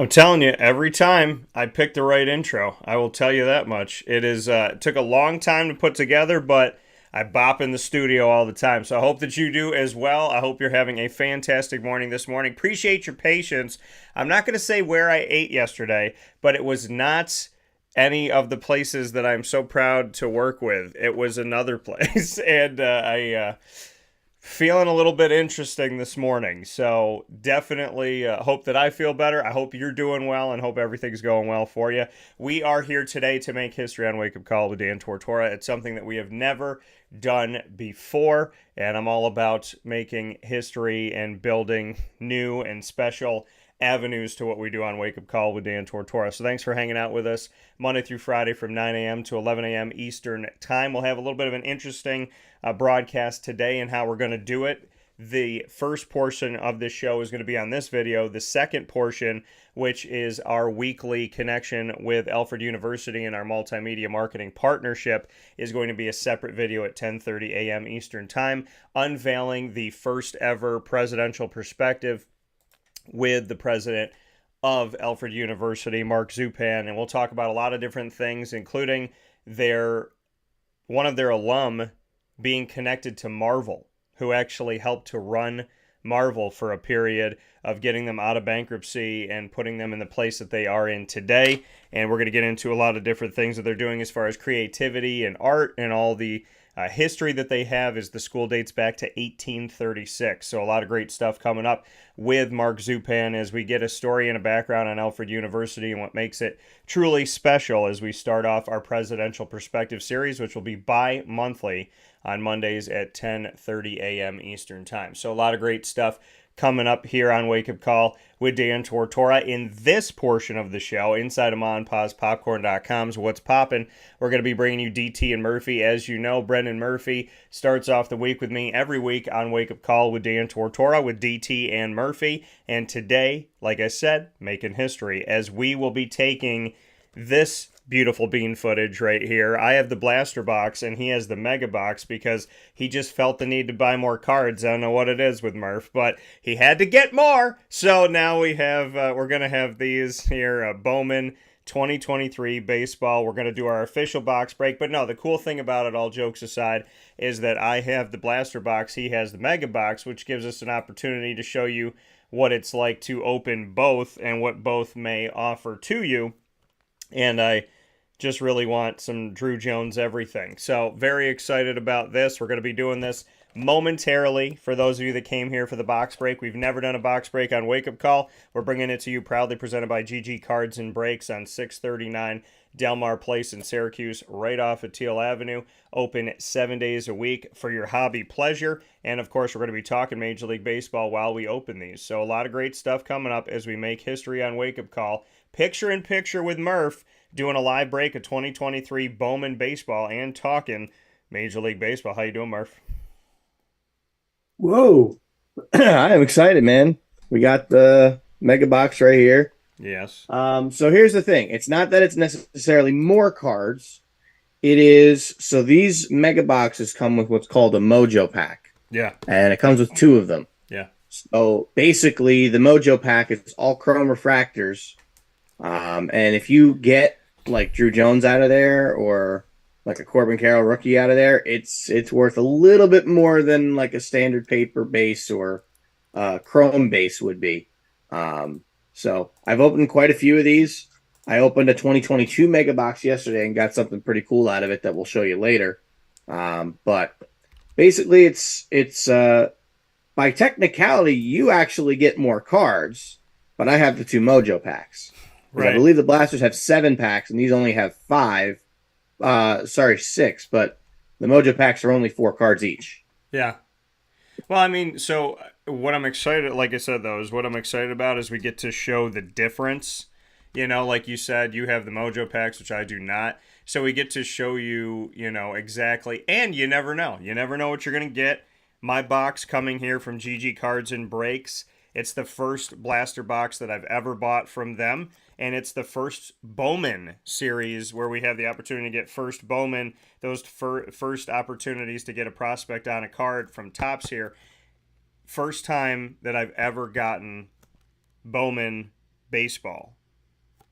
I'm telling you, every time I pick the right intro, I will tell you that much. It took a long time to put together, but I bop in the studio all the time. So I hope that you do as well. I hope you're having a fantastic morning this morning. Appreciate your patience. I'm not going to say where I ate yesterday, but it was not any of the places that I'm so proud to work with. It was another place, and I feeling a little bit interesting this morning. So definitely hope that I feel better. I hope you're doing well and hope everything's going well for you. We are here today to make history on Wake Up Call with Dan Tortora. It's something that we have never done before, and I'm all about making history and building new and special avenues to what we do on Wake Up Call with Dan Tortora. So thanks for hanging out with us Monday through Friday from 9 a.m. to 11 a.m. Eastern Time. We'll have a little bit of an interesting broadcast today and how we're going to do it. The first portion of this show is going to be on this video. The second portion, which is our weekly connection with Alfred University and our multimedia marketing partnership, is going to be a separate video at 10:30 a.m. Eastern Time, unveiling the first ever presidential perspective with the president of Alfred University, Mark Zupan, and we'll talk about a lot of different things, including one of their alum being connected to Marvel, who actually helped to run Marvel for a period of getting them out of bankruptcy and putting them in the place that they are in today. And we're going to get into a lot of different things that they're doing as far as creativity and art and all the history that they have. Is the school dates back to 1836. So a lot of great stuff coming up with Mark Zupan as we get a story and a background on Alfred University and what makes it truly special as we start off our Presidential Perspective series, which will be bi-monthly on Mondays at 10:30 a.m. Eastern Time. So a lot of great stuff coming up here on Wake Up Call with Dan Tortora. In this portion of the show, inside of MonPausPopcorn.com's What's Poppin', we're going to be bringing you DT and Murphy. As you know, Brendan Murphy starts off the week with me every week on Wake Up Call with Dan Tortora with DT and Murphy. And today, like I said, making history as we will be taking this beautiful bean footage right here. I have the blaster box and he has the mega box because he just felt the need to buy more cards. I don't know what it is with Murph, but he had to get more. So now we're going to have these here, Bowman 2023 baseball. We're going to do our official box break. But no, the cool thing about it, all jokes aside, is that I have the blaster box. He has the mega box, which gives us an opportunity to show you what it's like to open both and what both may offer to you. And I just really want some Drew Jones everything. So very excited about this. We're going to be doing this momentarily. For those of you that came here for the box break, we've never done a box break on Wake Up Call. We're bringing it to you proudly presented by GG Cards and Breaks on 639 Delmar Place in Syracuse, right off of Teal Avenue. Open 7 days a week for your hobby pleasure. And of course, we're going to be talking Major League Baseball while we open these. So a lot of great stuff coming up as we make history on Wake Up Call. Picture in picture with Murph, doing a live break of 2023 Bowman Baseball and talking Major League Baseball. How you doing, Murph? Whoa. I am excited, man. We got the mega box right here. Yes. So here's the thing. It's not that it's necessarily more cards. It is, so these mega boxes come with what's called a Mojo pack. Yeah. And it comes with two of them. Yeah. So basically the Mojo pack is all chrome refractors. And if you get like Drew Jones out of there or like a Corbin Carroll rookie out of there, it's worth a little bit more than like a standard paper base or chrome base would be. So I've opened quite a few of these. I opened a 2022 mega box yesterday and got something pretty cool out of it that we'll show you later. But basically it's by technicality, you actually get more cards, but I have the two Mojo packs. Right. I believe the blasters have 7 packs and these only have 5. 6, but the Mojo packs are only 4 cards each. Yeah. Well, I mean, so what I'm excited, like I said, though, is what I'm excited about is we get to show the difference. You know, like you said, you have the Mojo packs, which I do not. So we get to show you, exactly. And you never know. You never know what you're going to get. My box coming here from GG Cards and Breaks. It's the first blaster box that I've ever bought from them. And it's the first Bowman series where we have the opportunity to get first Bowman, those first opportunities to get a prospect on a card from Topps here. First time that I've ever gotten Bowman Baseball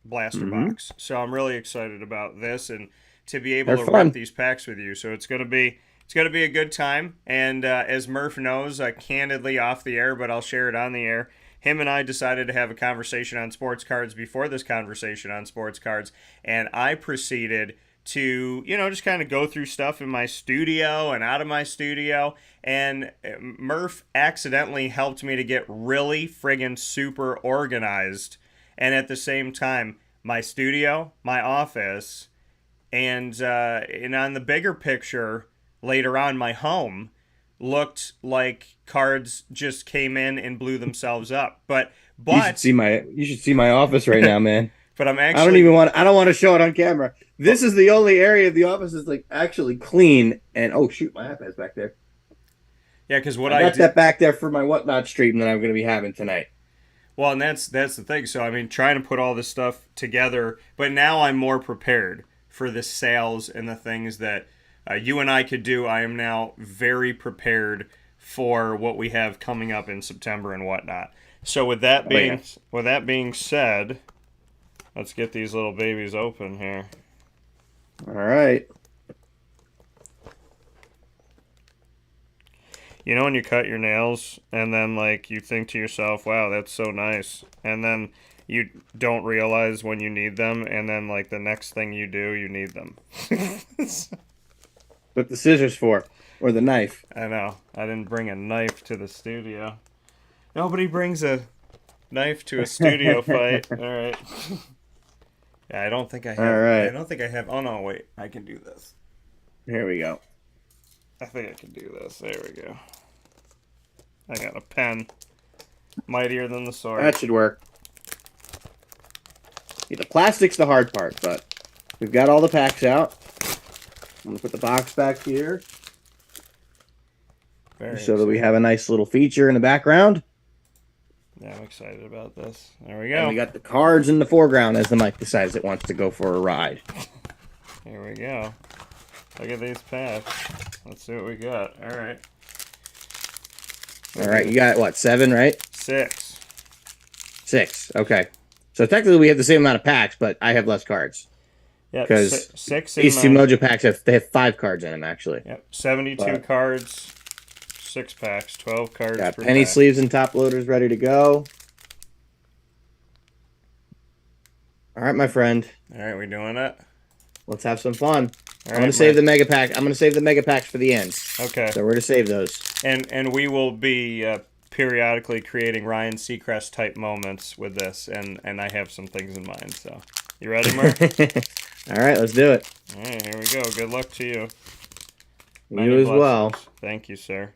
blaster Mm-hmm. box. So I'm really excited about this and to be able They're to fun. rep these packs with you. So it's gonna be a good time. And as Murph knows, candidly off the air, but I'll share it on the air. Him and I decided to have a conversation on sports cards before this conversation on sports cards, and I proceeded to just kind of go through stuff in my studio and out of my studio, and Murph accidentally helped me to get really friggin' super organized, and at the same time my studio, my office, and on the bigger picture later on, my home looked like cards just came in and blew themselves up. But You should see my office right now, man. but I'm I don't actually even want. I don't want to show it on camera. This is the only area of the office that's like actually clean. And oh shoot, my iPad's back there. yeah, because what I I got did. that back there for my whatnot stream that I'm going to be having tonight. Well, and that's the thing. So I mean, trying to put all this stuff together, but now I'm more prepared for the sales and the things that you and I could do. I am now very prepared for what we have coming up in September and whatnot. So with that being said, let's get these little babies open here. All right. You know when you cut your nails and then you think to yourself, wow, that's so nice. And then you don't realize when you need them, and then the next thing you do, you need them. What the scissors for? Or the knife? I know. I didn't bring a knife to the studio. Nobody brings a knife to a studio fight. All right. Yeah, I don't think I have. All right. I don't think I have. Oh no, wait. I can do this. Here we go. I think I can do this. There we go. I got a pen. Mightier than the sword. That should work. Yeah, the plastic's the hard part, but we've got all the packs out. I'm going to put the box back here so that we have a nice little feature in the background. Yeah, I'm excited about this. There we go. And we got the cards in the foreground as the mic decides it wants to go for a ride. Here we go. Look at these packs. Let's see what we got. All right. All right, you got what, 7, right? 6. 6, okay. So technically we have the same amount of packs, but I have less cards. Yeah, because 6 these two Mojo packs have 5 cards in them actually. Yep, 72 cards, 6 packs, 12 cards. Got per penny pack. sleeves and top loaders ready to go. All right, my friend. All right, we doing it? Let's have some fun. All I'm gonna save the mega pack. I'm gonna save the mega packs for the end. Okay. So we're gonna save those. And we will be periodically creating Ryan Seacrest type moments with this, and I have some things in mind. So you ready, Mark? All right, let's do it. All right, here we go. Good luck to you. You as well. Thank you, sir.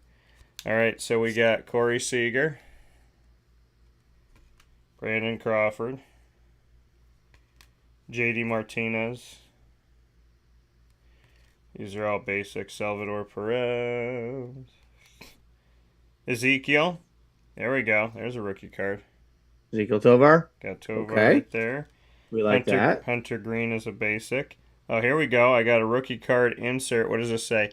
All right, so we got Corey Seager, Brandon Crawford, J.D. Martinez. These are all basic. Salvador Perez. Ezekiel. There we go. There's a rookie card. Ezekiel Tovar. Got Tovar Okay. right there. We like that. Hunter Green is a basic. Oh, here we go. I got a rookie card insert. What does this say?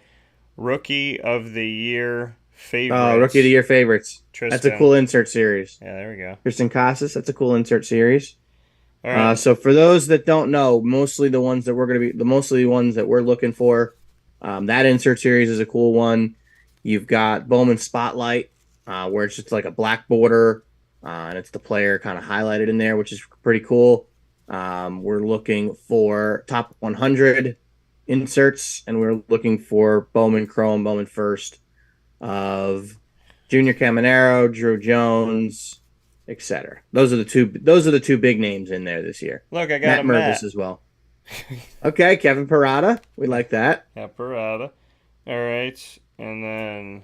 Rookie of the Year favorites. Oh, Rookie of the Year favorites. Tristan. That's a cool insert series. Yeah, there we go. Tristan Casas. That's a cool insert series. All right. So for those that don't know, mostly the ones that we're looking for, that insert series is a cool one. You've got Bowman Spotlight, where it's just like a black border, and it's the player kind of highlighted in there, which is pretty cool. We're looking for top 100 inserts, and we're looking for Bowman Chrome, Bowman First of Junior Caminero, Drew Jones, etc. Those are the two big names in there this year. Look, I got Matt Mervis as well. Okay, Kevin Parada. We like that. Yeah, Parada. All right, and then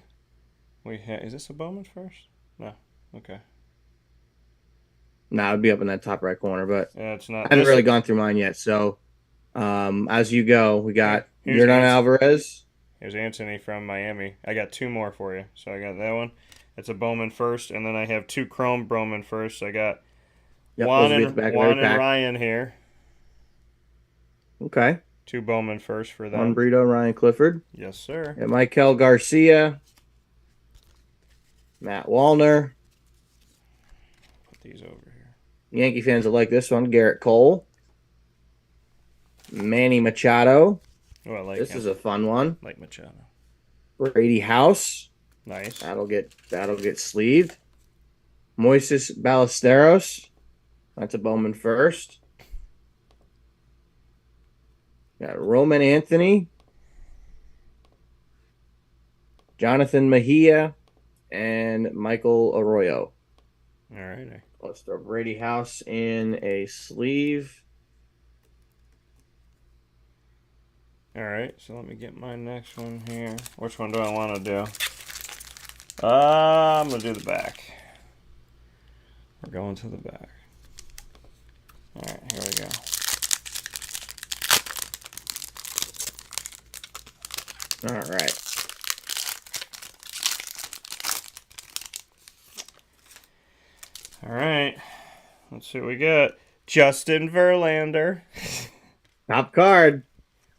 is this a Bowman First? No. Okay. Nah, it would be up in that top right corner, but Yeah, it's not. I haven't really gone through mine yet. So, as you go, we got Here's Yordan Anthony. Alvarez. Here's Anthony from Miami. I got 2 more for you. So I got that one. It's a Bowman First, and then I have 2 Chrome Bowman First. I got Juan and Ryan here. Okay. 2 Bowman First for them. Juan Brito, Ryan Clifford. Yes, sir. And Michael Garcia. Matt Wallner. Put these over here. Yankee fans will like this one. Garrett Cole, Manny Machado. Oh, I like This him. is a fun one. Like Machado. Brady House. Nice. That'll get sleeved. Moises Ballesteros. That's a Bowman first. Got Roman Anthony, Jonathan Mejia, and Michael Arroyo. All right. Let's throw Brady House in a sleeve. All right. So let me get my next one here. Which one do I want to do? I'm gonna do the back. We're going to the back. All right. Here we go. All right. All right. Let's see what we got. Justin Verlander. Top card.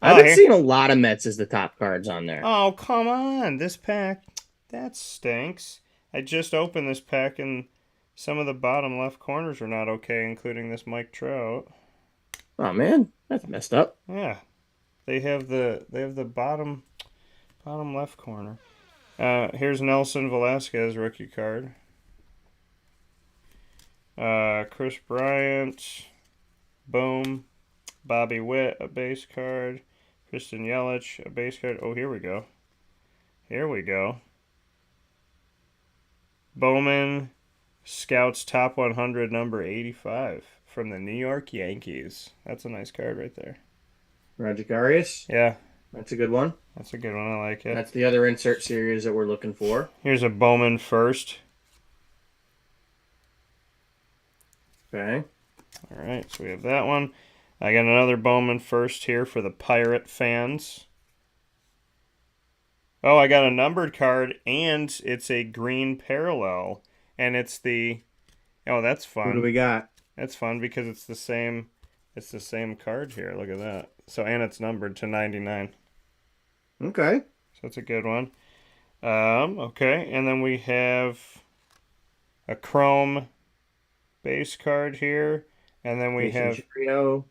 I've been seeing a lot of Mets as the top cards on there. Oh, come on. This pack, that stinks. I just opened this pack and some of the bottom left corners are not okay, including this Mike Trout. Oh man, that's messed up. Yeah. They have the bottom left corner. Here's Nelson Velasquez rookie card. Chris Bryant, Boom, Bobby Witt, a base card. Kristen Yelich, a base card. Oh, here we go. Here we go. Bowman, Scouts Top 100, number 85 from the New York Yankees. That's a nice card right there. Roger Arias. Yeah. That's a good one. That's a good one. I like it. That's the other insert series that we're looking for. Here's a Bowman first. Okay. All right, so we have that one. I got another Bowman first here for the Pirate fans. Oh, I got a numbered card, and it's a green parallel, and it's the. Oh, that's fun. What do we got? That's fun because it's the same. It's the same card here. Look at that. So and it's numbered to 99. Okay. So that's a good one. Okay, and then we have a Chrome base card here. And then we have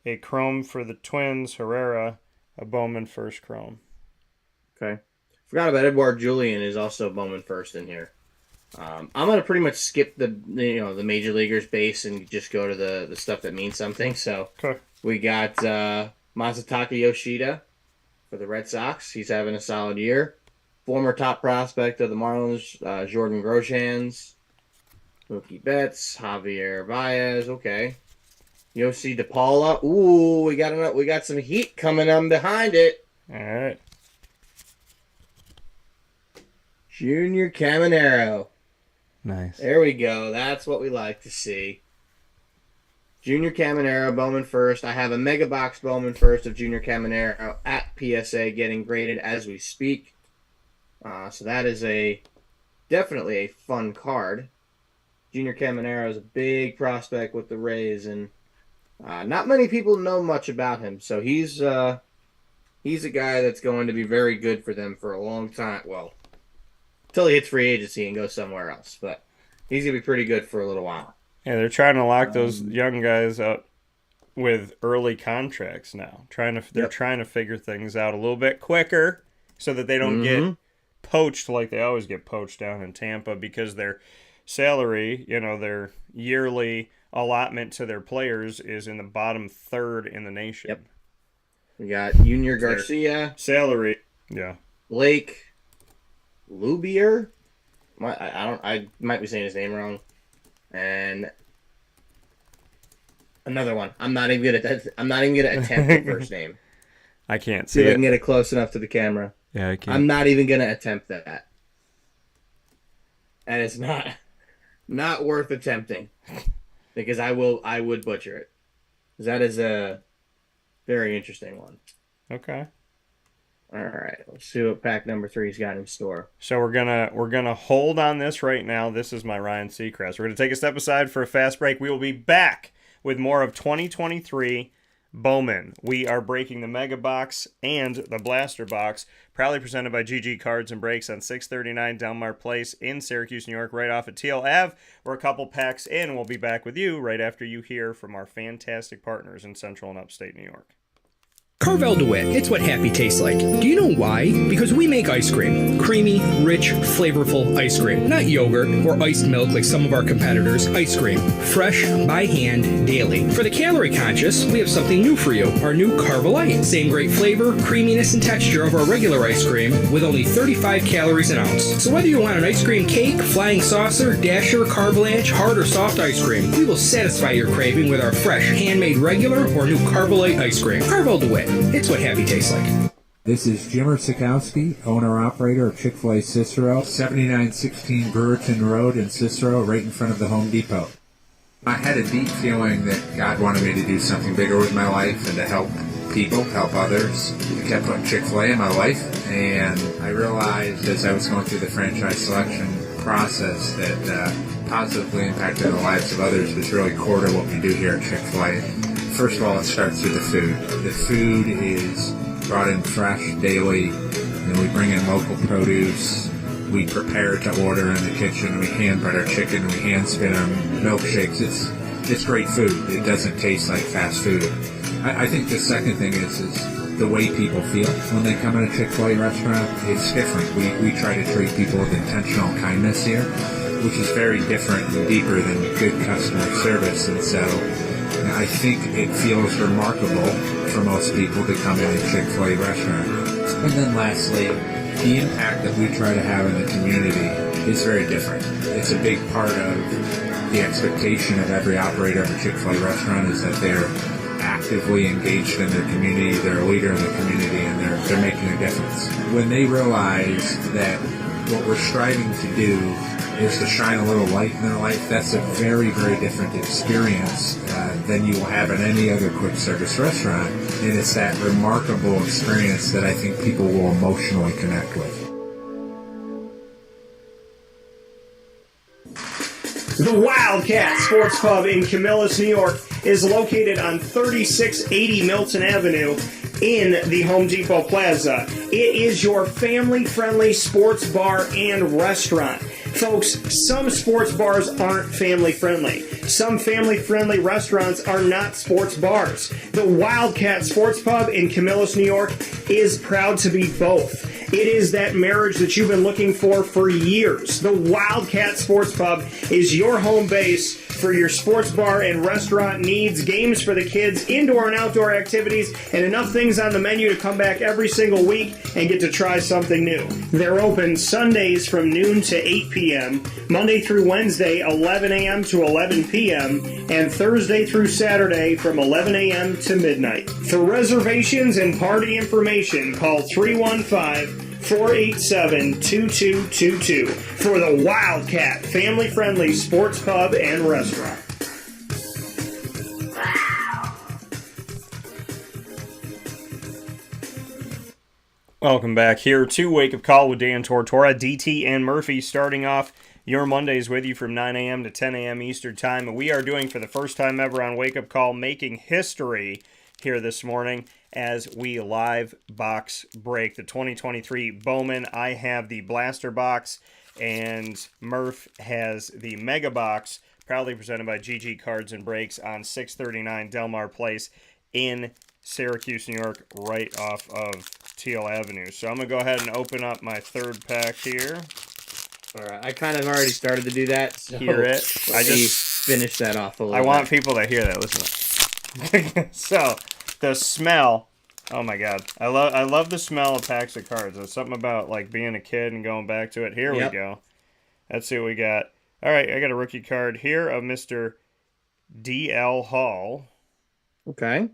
a Chrome for the Twins, Herrera, a Bowman first Chrome. Okay. Forgot about Edouard Julien is also Bowman first in here. I'm gonna pretty much skip the major leaguers base and just go to the stuff that means something. So we got Masataka Yoshida for the Red Sox. He's having a solid year. Former top prospect of the Marlins, Jordan Grosjeans, Mookie Betts, Javier Baez. Okay. Yossi DePaula. Ooh, we got some heat coming on behind it. All right. Junior Caminero. Nice. There we go. That's what we like to see. Junior Caminero, Bowman first. I have a mega box Bowman first of Junior Caminero at PSA getting graded as we speak. So that is definitely a fun card. Junior Caminero is a big prospect with the Rays, and not many people know much about him. So he's a guy that's going to be very good for them for a long time. Well, until he hits free agency and goes somewhere else. But he's going to be pretty good for a little while. Yeah, they're trying to lock those young guys up with early contracts now. They're trying to figure things out a little bit quicker so that they don't get poached like they always get poached down in Tampa because their salary, their yearly allotment to their players is in the bottom third in the nation. Yep. We got Junior Garcia. Salary. Yeah. Blake Lubier. I might be saying his name wrong. And another one. I'm not even gonna attempt the first name. I can't see if I can get it close enough to the camera. Yeah, I can't. I'm not even gonna attempt that. And it's not worth attempting. Because I would butcher it. That is a very interesting one. Okay. All right, let's see what pack number 3's got in store. So we're gonna hold on this right now. This is my Ryan Seacrest. We're gonna take a step aside for a fast break. We will be back with more of 2023 Bowman. We are breaking the Mega Box and the Blaster Box, proudly presented by GG Cards and Breaks on 639 Delmar Place in Syracuse, New York, right off of Teal Ave. We're a couple packs in. We'll be back with you right after you hear from our fantastic partners in Central and Upstate New York. Carvel DeWitt, it's what happy tastes like. Do you know why? Because we make ice cream. Creamy, rich, flavorful ice cream. Not yogurt or iced milk like some of our competitors. Ice cream. Fresh, by hand, daily. For the calorie conscious, we have something new for you. Our new Carvelite. Same great flavor, creaminess, and texture of our regular ice cream with only 35 calories an ounce. So whether you want an ice cream cake, flying saucer, dasher, carvalanche, hard or soft ice cream, we will satisfy your craving with our fresh, handmade regular or new Carvelite ice cream. Carvel DeWitt. It's what happy tastes like. This is Jimmer Sikowski, owner-operator of Chick-fil-A Cicero, 7916 Brewerton Road in Cicero, right in front of the Home Depot. I had a deep feeling that God wanted me to do something bigger with my life and to help people, help others. I kept putting Chick-fil-A in my life, and I realized as I was going through the franchise selection process that positively impacted the lives of others was really core to what we do here at Chick-fil-A. First of all, it starts with the food. The food is brought in fresh daily, and we bring in local produce. We prepare to order in the kitchen. We hand butter chicken. We hand spin them milkshakes. It's great food. It doesn't taste like fast food. I think the second thing is the way people feel when they come in a Chick-fil-A restaurant. It's different. We try to treat people with intentional kindness here, which is very different and deeper than good customer service. And so I think it feels remarkable for most people to come in a Chick-fil-A restaurant. And then lastly, the impact that we try to have in the community is very different. It's a big part of the expectation of every operator of a Chick-fil-A restaurant is that they're actively engaged in their community, they're a leader in the community, and they're making a difference. When they realize that what we're striving to do is to shine a little light in their life, that's a very, very different experience than you will have in any other quick service restaurant. And it's that remarkable experience that I think people will emotionally connect with. The Wildcat Sports Pub in Camillus, New York is located on 3680 Milton Avenue in the Home Depot Plaza. It is your family-friendly sports bar and restaurant. Folks, some sports bars aren't family-friendly. Some family-friendly restaurants are not sports bars. The Wildcat Sports Pub in Camillus, New York is proud to be both. It is that marriage that you've been looking for years. The Wildcat Sports Pub is your home base for your sports bar and restaurant needs, games for the kids, indoor and outdoor activities, and enough things on the menu to come back every single week and get to try something new. They're open Sundays from noon to 8 p.m., Monday through Wednesday, 11 a.m. to 11 p.m., and Thursday through Saturday from 11 a.m. to midnight. For reservations and party information, call 315-487-2222 for the Wildcat family-friendly sports pub and restaurant. Welcome back here to Wake Up Call with Dan Tortora, DT, and Murphy, starting off your Mondays with you from 9 a.m. to 10 a.m. Eastern Time. And we are doing, for the first time ever on Wake Up Call, making history here this morning as we live box break the 2023 Bowman. I have the Blaster Box, and Murph has the Mega Box, proudly presented by GG Cards and Breaks on 639 Delmar Place in Syracuse, New York, right off of Teal Avenue. So I'm going to go ahead and open up my third pack here. All right, I kind of already started to do that. So hear it. I just finish that off a little I bit. want people to hear that. Listen. So, the smell. Oh my God. I love the smell of packs of cards. There's something about like being a kid and going back to it. Here we go. Let's see what we got. All right, I got a rookie card here of Mr. D.L. Hall. Okay.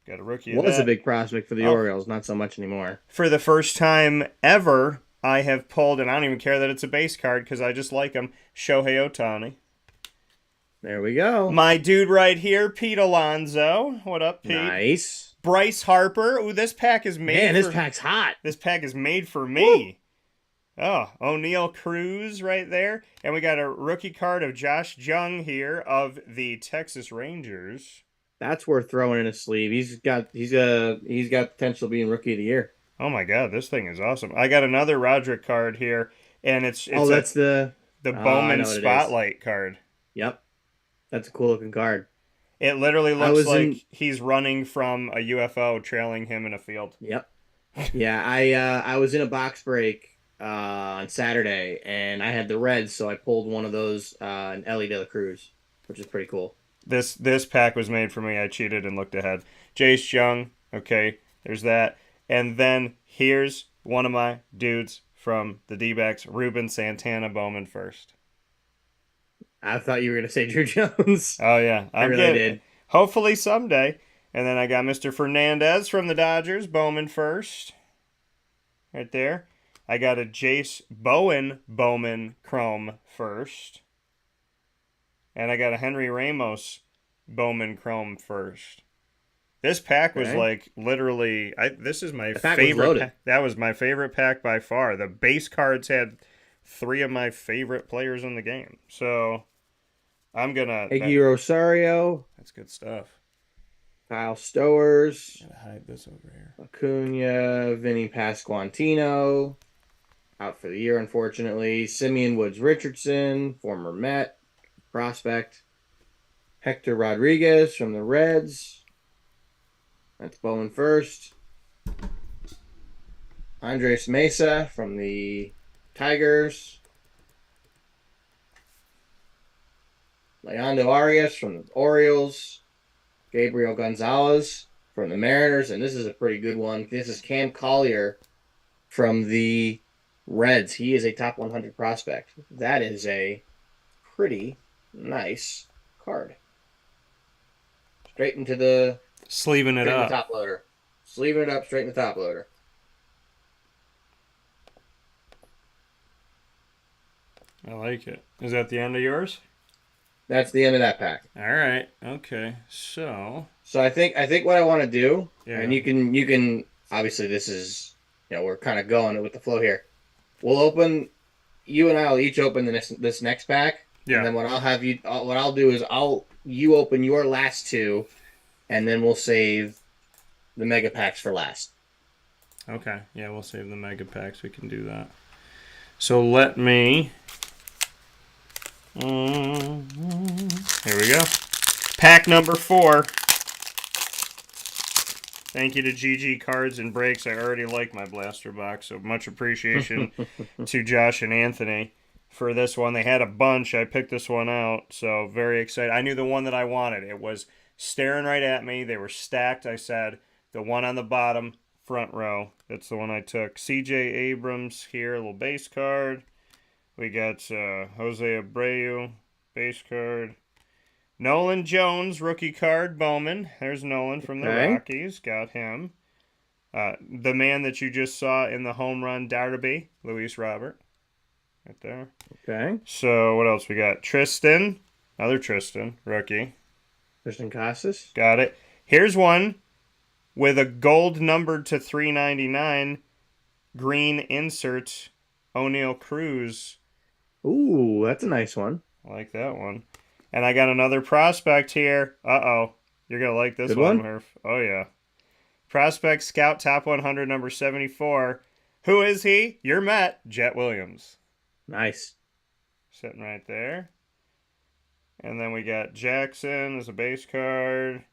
Got a rookie Was a big prospect for the Orioles, not so much anymore. For the first time ever, I have pulled, and I don't even care that it's a base card because I just like him, Shohei Ohtani. There we go. My dude right here, Pete Alonso. What up, Pete? Nice. Bryce Harper. Ooh, this pack is made Man, this pack's hot. This pack is made for me. Woo. Oh, O'Neal Cruz right there. And we got a rookie card of Josh Jung here of the Texas Rangers. That's worth throwing in a sleeve. He's got potential being rookie of the year. Oh my God, this thing is awesome. I got another Roderick card here, and it's That's the I Bowman know what it is. Spotlight card. Yep, that's a cool looking card. It literally I looks was like in. he's running from a UFO trailing him in a field. Yep. Yeah, I was in a box break on Saturday, and I had the Reds, so I pulled one of those in Ellie De La Cruz, which is pretty cool. This pack was made for me. I cheated and looked ahead. Jace Jung, okay, there's that. And then here's one of my dudes from the D-backs, Ruben Santana Bowman first. I thought you were gonna say Drew Jones. Oh yeah, I really did. Hopefully someday. And then I got Mr. Fernandez from the Dodgers, Bowman first. Right there. I got a Jace Bowen Bowman Chrome first. And I got a Henry Ramos Bowman Chrome first. This pack was like literally. This is my favorite. That was my favorite pack by far. The base cards had 3 of my favorite players in the game. So I'm gonna. Iggy Rosario. That's good stuff. Kyle Stowers. Gotta hide this over here. Acuna, Vinny Pasquantino. Out for the year, unfortunately. Simeon Woods Richardson, former Met prospect. Hector Rodriguez from the Reds. That's Bowman first. Andres Mesa from the Tigers. Leandro Arias from the Orioles. Gabriel Gonzalez from the Mariners. And this is a pretty good one. This is Cam Collier from the Reds. He is a top 100 prospect. That is a pretty nice card. Straight into the... Sleeving it up. The top loader. Sleeving it up straight in the top loader. I like it. Is that the end of yours? That's the end of that pack. All right. Okay. So I think what I want to do, and you can obviously this is we're kind of going with the flow here. We'll open. You and I will each open this next pack. Yeah. And then what I'll do is you open your last 2, and then we'll save the mega packs for last. Okay. Yeah, we'll save the mega packs. We can do that. So let me. Here we go. Pack number 4. Thank you to GG Cards and Breaks. I already like my blaster box, so much appreciation to Josh and Anthony for this one. They had a bunch. I picked this one out, so very excited. I knew the one that I wanted. It was staring right at me. They were stacked. I said, the one on the bottom, front row. That's the one I took. CJ Abrams here, a little base card. We got Jose Abreu, base card. Nolan Jones, rookie card, Bowman. There's Nolan from the Rockies. Got him. The man that you just saw in the home run derby, Luis Robert. Right there. Okay. So what else we got? Tristan. Another Tristan, rookie. Tristan Casas. Got it. Here's one with a gold numbered to 399. Green inserts. O'Neal Cruz. Ooh, that's a nice one. I like that one. And I got another prospect here. Uh-oh. You're going to like this one, Murph. Oh, yeah. Prospect Scout Top 100, number 74. Who is he? Your Met, Jet Williams. Nice. Sitting right there. And then we got Jackson as a base card.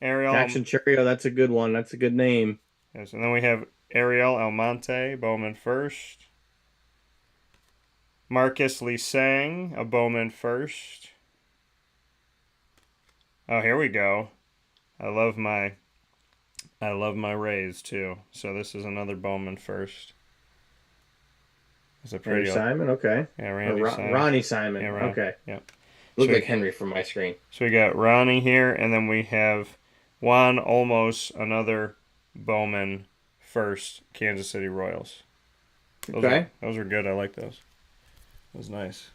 Ariel. Jackson Churio, that's a good one. That's a good name. Yes, and then we have Ariel Almonte, Bowman first. Marcus Lee Sang, a Bowman first. Oh, here we go. I love my Rays too. So this is another Bowman first. It's a pretty Randy Simon, okay. Yeah, Randy Simon. Ronnie Simon, okay. Yep. Look like Henry from my screen. So we got Ronnie here, and then we have Juan Olmos, another Bowman first, Kansas City Royals. Those are good. I like those. That was nice.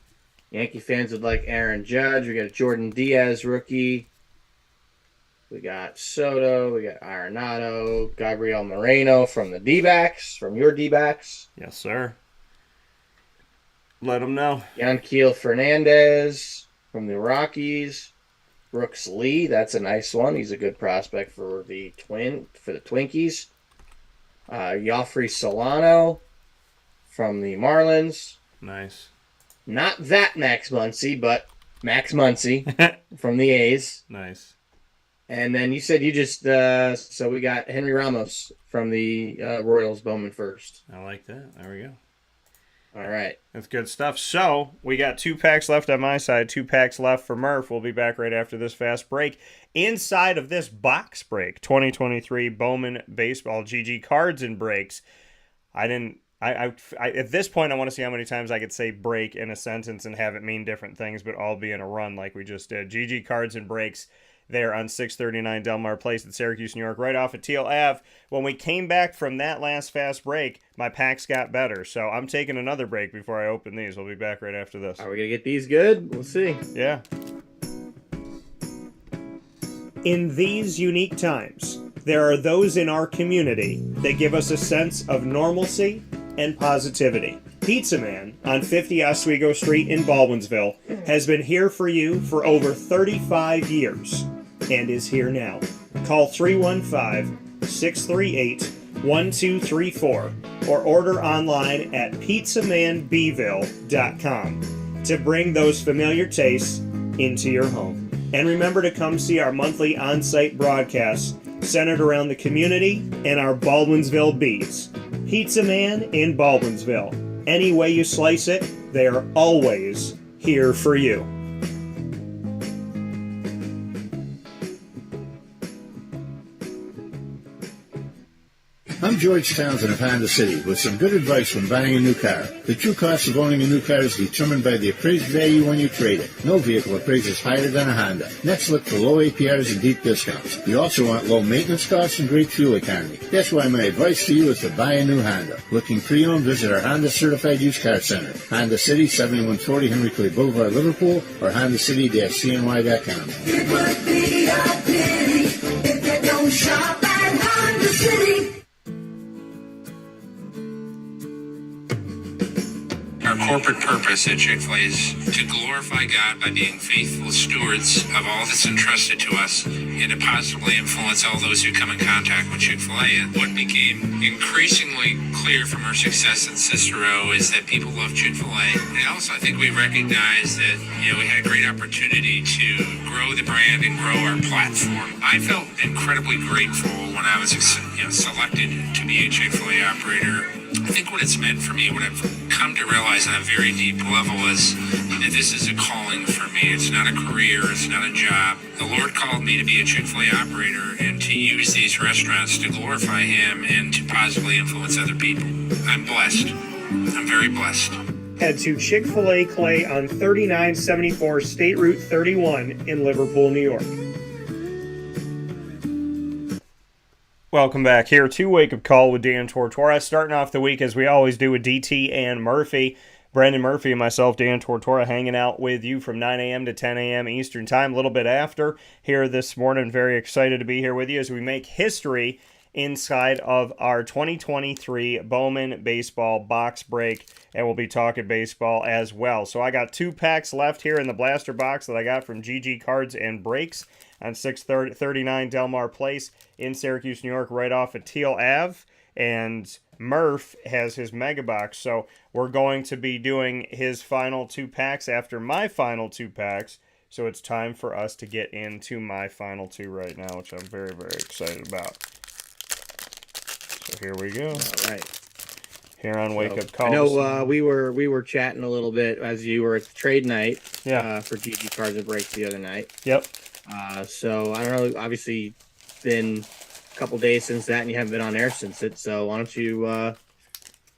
Yankee fans would like Aaron Judge. We got Jordan Diaz, rookie. We got Soto. We got Arenado. Gabriel Moreno from the D-backs, from your D-backs. Yes, sir. Let them know. Yanquiel Fernandez from the Rockies. Brooks Lee, that's a nice one. He's a good prospect for the Twinkies. Joffrey Solano from the Marlins. Nice. Not that Max Muncy, but Max Muncy from the A's. Nice. And then you said you just so we got Henry Ramos from the Royals, Bowman first. I like that. There we go. All right. That's good stuff. So we got 2 packs left on my side, 2 packs left for Murph. We'll be back right after this fast break. Inside of this box break, 2023 Bowman Baseball GG Cards and Breaks. I at this point, I want to see how many times I could say break in a sentence and have it mean different things, but all be in a run like we just did. GG Cards and Breaks there on 639 Delmar Place in Syracuse, New York, right off of Teal Ave. When we came back from that last fast break, my packs got better. So I'm taking another break before I open these. We'll be back right after this. Are we going to get these good? We'll see. Yeah. In these unique times, there are those in our community that give us a sense of normalcy and positivity. Pizza Man on 50 Oswego Street in Baldwinsville has been here for you for over 35 years and is here now. Call 315-638-1234 or order online at pizzamanbville.com to bring those familiar tastes into your home. And remember to come see our monthly on-site broadcasts centered around the community and our Baldwinsville Bees. Pizza Man in Baldwinsville. Any way you slice it, they are always here for you. I'm George Townsend of Honda City with some good advice when buying a new car. The true cost of owning a new car is determined by the appraised value when you trade it. No vehicle appraises higher than a Honda. Next, look for low APRs and deep discounts. You also want low maintenance costs and great fuel economy. That's why my advice to you is to buy a new Honda. Looking pre-owned, visit our Honda Certified Used Car Center. Honda City, 7140 Henry Clay Boulevard, Liverpool, or HondaCity-CNY.com. It would be a pity if you don't shop at Honda City. Our corporate purpose at Chick-fil-A is to glorify God by being faithful stewards of all that's entrusted to us and to positively influence all those who come in contact with Chick-fil-A. And what became increasingly clear from our success in Cicero is that people love Chick-fil-A. And also, I think we recognized that, we had a great opportunity to grow the brand and grow our platform. I felt incredibly grateful when I was, selected to be a Chick-fil-A operator. I think what it's meant for me, what I've come to realize on a very deep level is that this is a calling for me. It's not a career. It's not a job. The Lord called me to be a Chick-fil-A operator and to use these restaurants to glorify Him and to positively influence other people. I'm blessed. I'm very blessed. Head to Chick-fil-A Clay on 3974 State Route 31 in Liverpool, New York. Welcome back here to Wake Up Call with Dan Tortora. Starting off the week as we always do with DT and Murphy. Brendan Murphy and myself, Dan Tortora, hanging out with you from 9 a.m. to 10 a.m. Eastern Time, a little bit after here this morning. Very excited to be here with you as we make history inside of our 2023 Bowman Baseball box break, and we'll be talking baseball as well. So I got 2 packs left here in the blaster box that I got from GG Cards and Breaks on 639 Delmar Place in Syracuse, New York, right off of Teal Ave. And Murph has his mega box, so we're going to be doing his final 2 packs after my final 2 packs. So it's time for us to get into my final 2 right now, which I'm very, very excited about. So here we go. All right. Here on Wake Up Call. I know we were chatting a little bit as you were at the trade night for GG Cards and Breaks the other night. Yep. So I don't know. Obviously, been a couple days since that, and you haven't been on air since it. So why don't you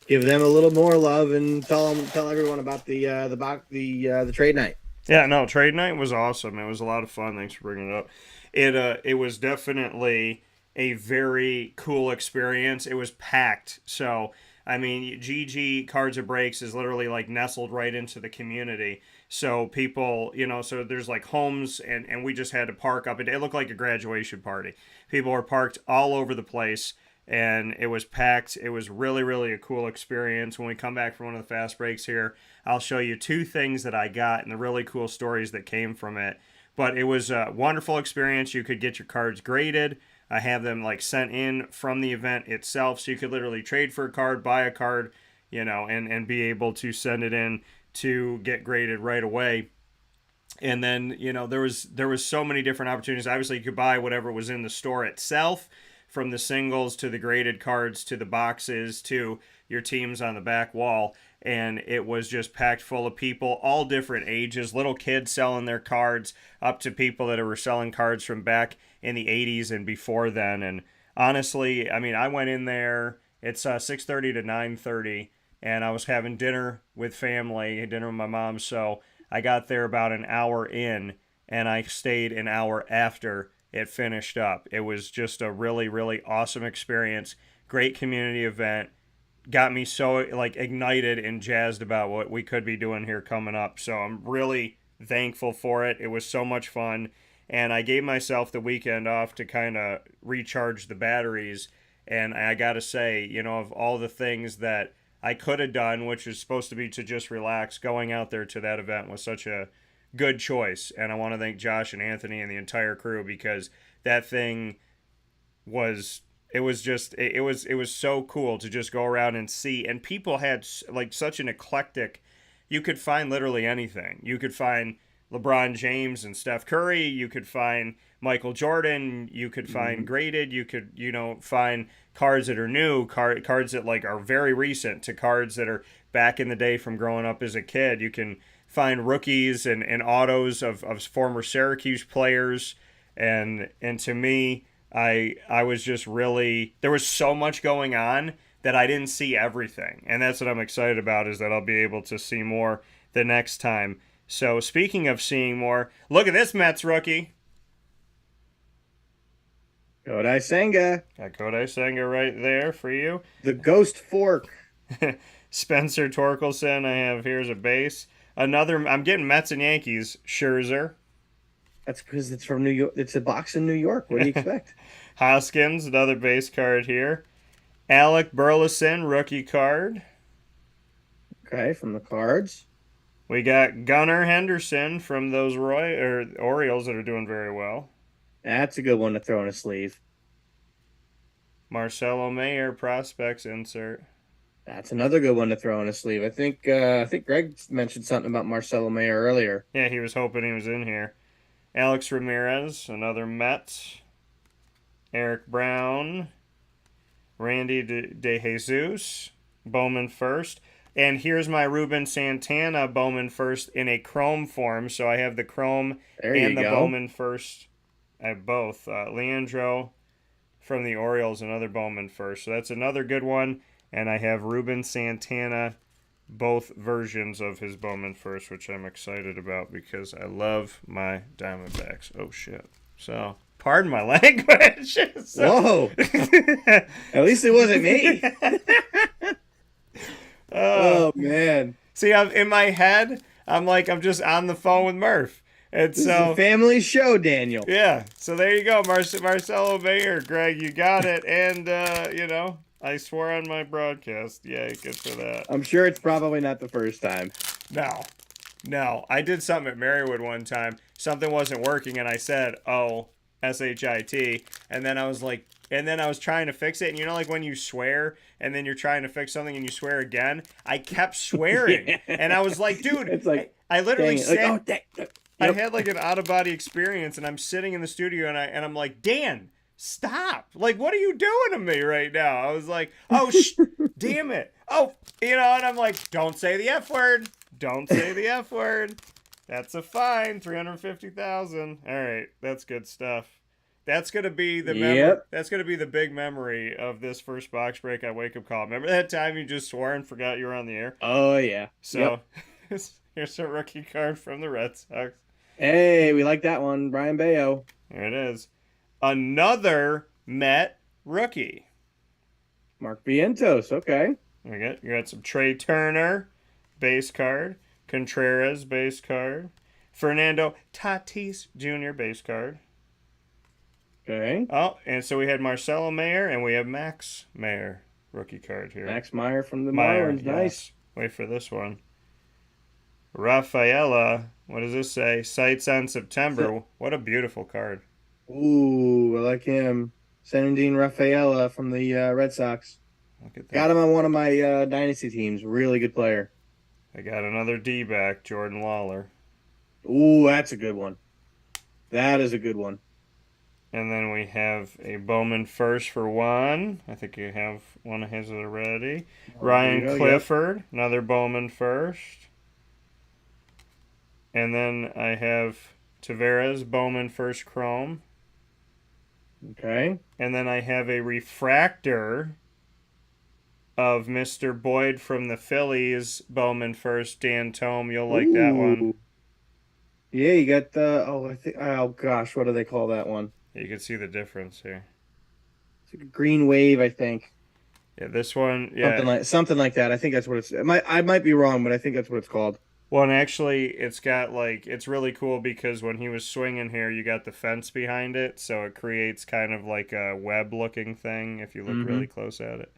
give them a little more love and tell everyone about the trade night? Yeah, no, trade night was awesome. It was a lot of fun. Thanks for bringing it up. It was definitely a very cool experience. It was packed. So, I mean, GG Cards and Breaks is literally like nestled right into the community. So people, so there's like homes and we just had to park up. It looked like a graduation party. People were parked all over the place and it was packed. It was really, really a cool experience. When we come back from one of the fast breaks here, I'll show you 2 things that I got and the really cool stories that came from it. But it was a wonderful experience. You could get your cards graded. I have them like sent in from the event itself, so you could literally trade for a card, buy a card, and be able to send it in to get graded right away. And then, there was so many different opportunities. Obviously, you could buy whatever was in the store itself, from the singles to the graded cards to the boxes to your teams on the back wall. And it was just packed full of people, all different ages, little kids selling their cards up to people that were selling cards from back in the 80s and before then. And honestly, I mean, I went in there, it's 6:30 to 9:30, and I was having dinner with family, dinner with my mom, so I got there about an hour in, and I stayed an hour after it finished up. It was just a really, really awesome experience, great community event. Got me so ignited and jazzed about what we could be doing here coming up. So I'm really thankful for it. It was so much fun. And I gave myself the weekend off to kind of recharge the batteries. And I got to say, of all the things that I could have done, which was supposed to be to just relax, going out there to that event was such a good choice. And I want to thank Josh and Anthony and the entire crew, because that thing was... It was so cool to just go around and see, and people had such an eclectic. You could find literally anything. You could find LeBron James and Steph Curry. You could find Michael Jordan. You could find graded. You could find cards that are new, cards that are very recent, to cards that are back in the day from growing up as a kid. You can find rookies and autos of former Syracuse players, and to me, I was just really, there was so much going on that I didn't see everything. And that's what I'm excited about, is that I'll be able to see more the next time. So speaking of seeing more, look at this Mets rookie. Kodai Senga. Got Kodai Senga right there for you. The Ghost Fork. Spencer Torkelson, I have here's a base. I'm getting Mets and Yankees. Scherzer. That's because it's from New York. It's a box in New York. What do you expect? Hoskins, another base card here. Alec Burleson, rookie card. Okay, from the Cards. We got Gunnar Henderson from those Orioles that are doing very well. That's a good one to throw in a sleeve. Marcelo Mayer, prospects insert. That's another good one to throw in a sleeve. I think Greg mentioned something about Marcelo Mayer earlier. Yeah, he was hoping he was in here. Alex Ramirez, another Met. Eric Brown. Randy De Jesus. Bowman first. And here's my Ruben Santana Bowman first in a chrome form. So I have the chrome and the Bowman first. I have both. Leandro from the Orioles, another Bowman first. So that's another good one. And I have Ruben Santana, both versions of his Bowman first, which I'm excited about because I love my Diamondbacks. Oh, shit. So, pardon my language. Whoa. At least it wasn't me. Oh, man. See, in my head, I'm just on the phone with Murph. And this is a family show, Daniel. Yeah. So there you go. Marcelo Mayer, Greg, you got it. And, I swore on my broadcast. Yay, good for that. I'm sure it's probably not the first time. No. I did something at Marywood one time. Something wasn't working, and I said, oh, S-H-I-T. And then I was trying to fix it. And when you swear, and then you're trying to fix something and you swear again? I kept swearing. Yeah. And I was like, dude, it's I literally said, I had an out-of-body experience, and I'm sitting in the studio, and I'm like, Dan, stop. What are you doing to me right now? I was like, oh, damn it. Oh, and I'm like, don't say the F word. Don't say the F word. That's a fine, $350,000. All right, that's good stuff. That's gonna be the That's gonna be the big memory of this first box break on Wake Up Call. Remember that time you just swore and forgot you were on the air? Oh yeah. So here's a rookie card from the Red Sox. Hey, we like that one, Brian Bayo. There it is. Another Met rookie. Mark Vientos, okay. You got some Trey Turner base card, Contreras base card, Fernando Tatis Jr. base card. Okay. Oh, and so we had Marcelo Mayer and we have Max Mayer rookie card here. Max Meyer from the Marlins, nice. Wait for this one. Rafaela What does this say? Sights on September. What a beautiful card. Ooh, I like him. Senandine Rafaela from the Red Sox. Look at that. Got him on one of my dynasty teams. Really good player. I got another D-back, Jordan Lawler. Ooh, that's a good one. That is a good one. And then we have a Bowman first for one. I think you have one of his already. Ryan Clifford, another Bowman first. And then I have Tavares, Bowman first chrome. Okay. And then I have a refractor of Mr. Boyd from the Phillies, Bowman first, Dan Tome. You'll like that one. Yeah, you got the oh gosh, what do they call that one? You can see the difference here. It's like a green wave, I think. Yeah, this one, yeah. Something like that. I think that's what it's. I might be wrong, but I think that's what it's called. Well, and actually, it's got it's really cool because when he was swinging here, you got the fence behind it, so it creates kind of like a web-looking thing if you look really close at it.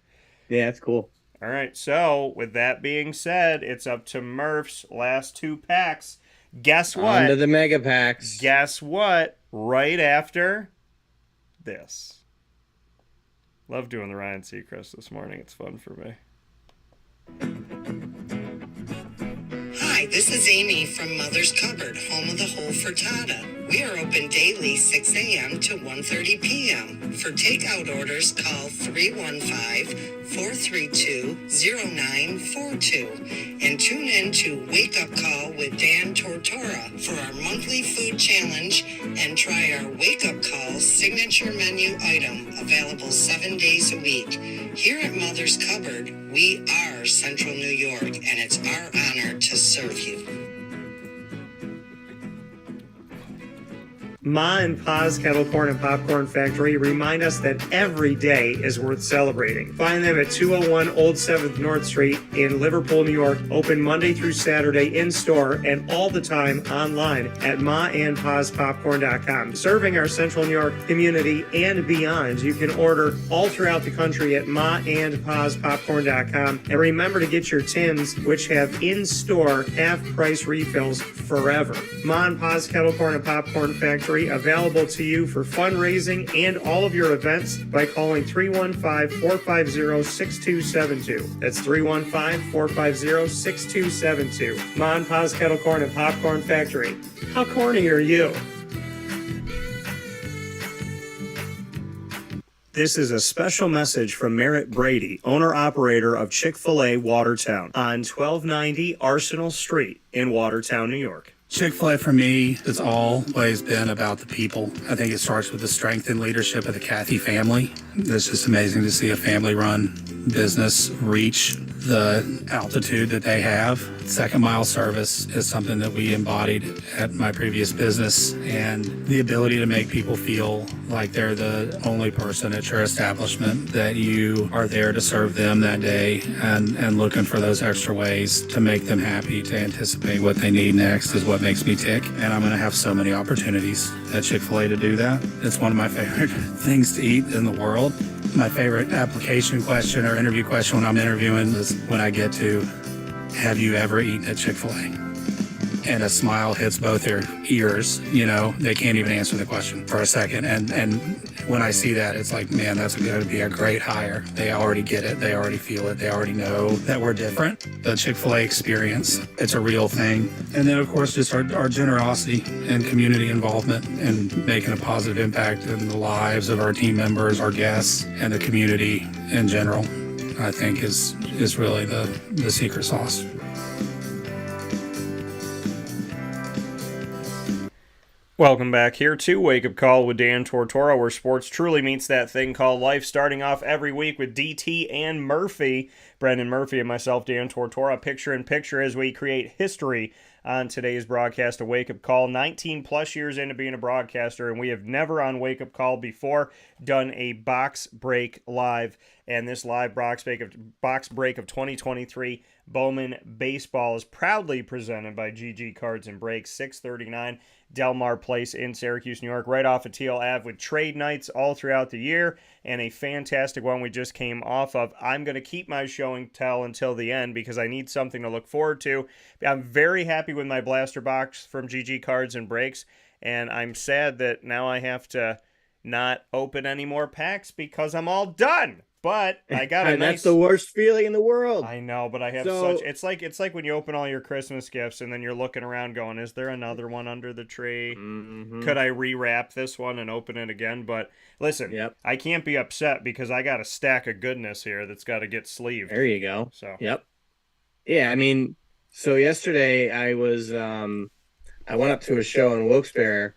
Yeah, it's cool. All right, so with that being said, it's up to Murph's last two packs. Guess what? On to the mega packs. Guess what? Right after this. Love doing the Ryan Seacrest this morning. It's fun for me. Hi, this is Amy from Mother's Cupboard, home of the whole frittata. We are open daily 6 a.m. to 1:30 p.m. For takeout orders, call 315-432-0942 and tune in to Wake Up Call with Dan Tortora for our monthly food challenge and try our Wake Up Call signature menu item available 7 days a week. Here at Mother's Cupboard, we are Central New York, and it's our honor to serve you. Ma and Pa's Kettle Corn and Popcorn Factory remind us that every day is worth celebrating. Find them at 201 Old 7th North Street in Liverpool, New York. Open Monday through Saturday in-store and all the time online at maandpaspopcorn.com. Serving our Central New York community and beyond, you can order all throughout the country at maandpaspopcorn.com. And remember to get your tins, which have in-store half-price refills forever. Ma and Pa's Kettle Corn and Popcorn Factory, available to you for fundraising and all of your events by calling 315-450-6272. That's 315-450-6272. Mon Pa's Kettle Corn and Popcorn Factory. How corny are you? This is a special message from Merritt Brady, owner-operator of Chick-fil-A Watertown on 1290 Arsenal Street in Watertown, New York. Chick-fil-A for me has always been about the people. I think it starts with the strength and leadership of the Cathy family. It's just amazing to see a family-run business reach the altitude that they have. Second mile service is something that we embodied at my previous business, and the ability to make people feel like they're the only person at your establishment, that you are there to serve them that day and looking for those extra ways to make them happy, to anticipate what they need next is what makes me tick. And I'm going to have so many opportunities at Chick-fil-A to do that. It's one of my favorite things to eat in the world. My favorite application question or interview question when I'm interviewing is when I get to, have you ever eaten at Chick-fil-A? And a smile hits both their ears. You know, they can't even answer the question for a second. And when I see that, it's like, man, that's going to be a great hire. They already get it. They already feel it. They already know that we're different. The Chick-fil-A experience, it's a real thing. And then, of course, just our generosity and community involvement and making a positive impact in the lives of our team members, our guests, and the community in general, I think is really the secret sauce. Welcome back here to Wake Up Call with Dan Tortora, where sports truly meets that thing called life. Starting off every week with DT and Murphy, Brendan Murphy and myself, Dan Tortora, picture in picture as we create history on today's broadcast of Wake Up Call. 19 plus years into being a broadcaster, and we have never on Wake Up Call before done a box break live. And this live box break of 2023 Bowman Baseball is proudly presented by GG Cards and Breaks, 639 Delmar Place in Syracuse, New York, right off of Teal Ave, with trade nights all throughout the year, and a fantastic one we just came off of. I'm going to keep my show and tell until the end because I need something to look forward to. I'm very happy with my blaster box from GG Cards and Breaks, and I'm sad that now I have to not open any more packs because I'm all done. But I got a nice... That's the worst feeling in the world. I know, but I have It's like when you open all your Christmas gifts and then you're looking around going, is there another one under the tree? Mm-hmm. Could I rewrap this one and open it again? But listen, I can't be upset because I got a stack of goodness here that's got to get sleeved. There you go. So Yep. Yeah, I mean, so yesterday I was I went up to a show in Wilkes-Barre.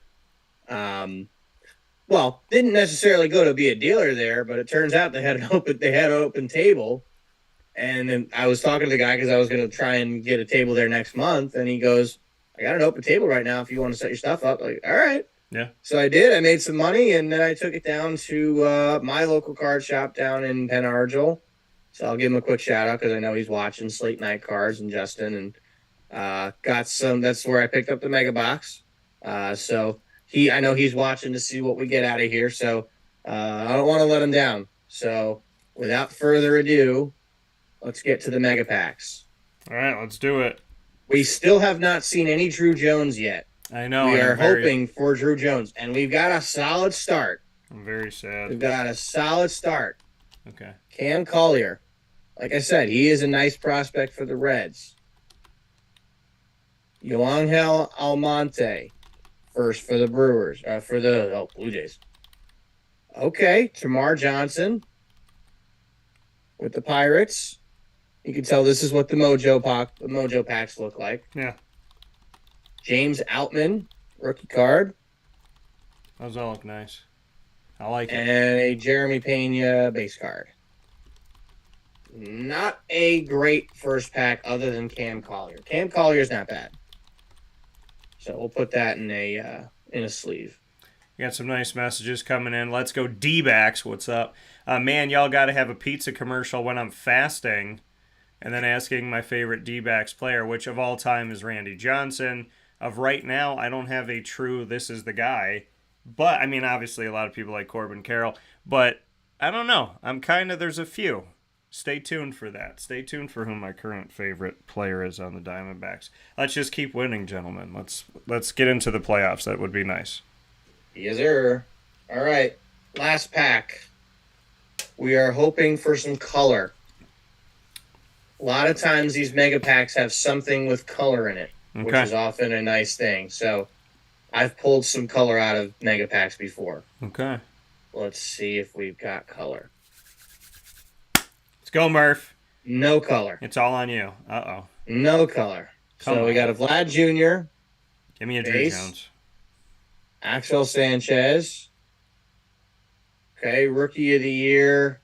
Well, didn't necessarily go to be a dealer there, but it turns out they had an open table. And then I was talking to the guy because I was going to try and get a table there next month. And he goes, I got an open table right now if you want to set your stuff up. Like, all right. Yeah. So I did. I made some money, and then I took it down to my local card shop down in Penn Argyl. So I'll give him a quick shout out because I know he's watching Slate Night Cards and Justin, and got some. That's where I picked up the mega box. So I know he's watching to see what we get out of here. So I don't want to let him down. So without further ado, let's get to the mega packs. All right, let's do it. We still have not seen any Drew Jones yet. I know. We are hoping for Drew Jones, and we've got a solid start. I'm very sad. We've got a solid start. Okay. Cam Collier. Like I said, he is a nice prospect for the Reds. Yoangel Almonte. First for the Brewers. Blue Jays. Okay. Tamar Johnson with the Pirates. You can tell this is what the Mojo packs look like. Yeah. James Outman, rookie card. Those all look nice. I like it. And a Jeremy Pena base card. Not a great first pack other than Cam Collier. Cam Collier's not bad. So we'll put that in a sleeve. We got some nice messages coming in. Let's go D-backs. What's up? Man, y'all got to have a pizza commercial when I'm fasting. And then asking my favorite D-backs player, which of all time is Randy Johnson. Of right now, I don't have a true this is the guy. But, I mean, obviously a lot of people like Corbin Carroll. But, I don't know. There's a few. Stay tuned for that. Stay tuned for who my current favorite player is on the Diamondbacks. Let's just keep winning, gentlemen. Let's get into the playoffs. That would be nice. Yes, sir. All right. Last pack. We are hoping for some color. A lot of times these mega packs have something with color in it, which is often a nice thing. So I've pulled some color out of mega packs before. Okay. Let's see if we've got color. Let's go, Murph. No color. It's all on you. Uh-oh. No color. So we got a Vlad Jr. Give me a Drew Jones. Axel Sanchez. Okay, Rookie of the Year.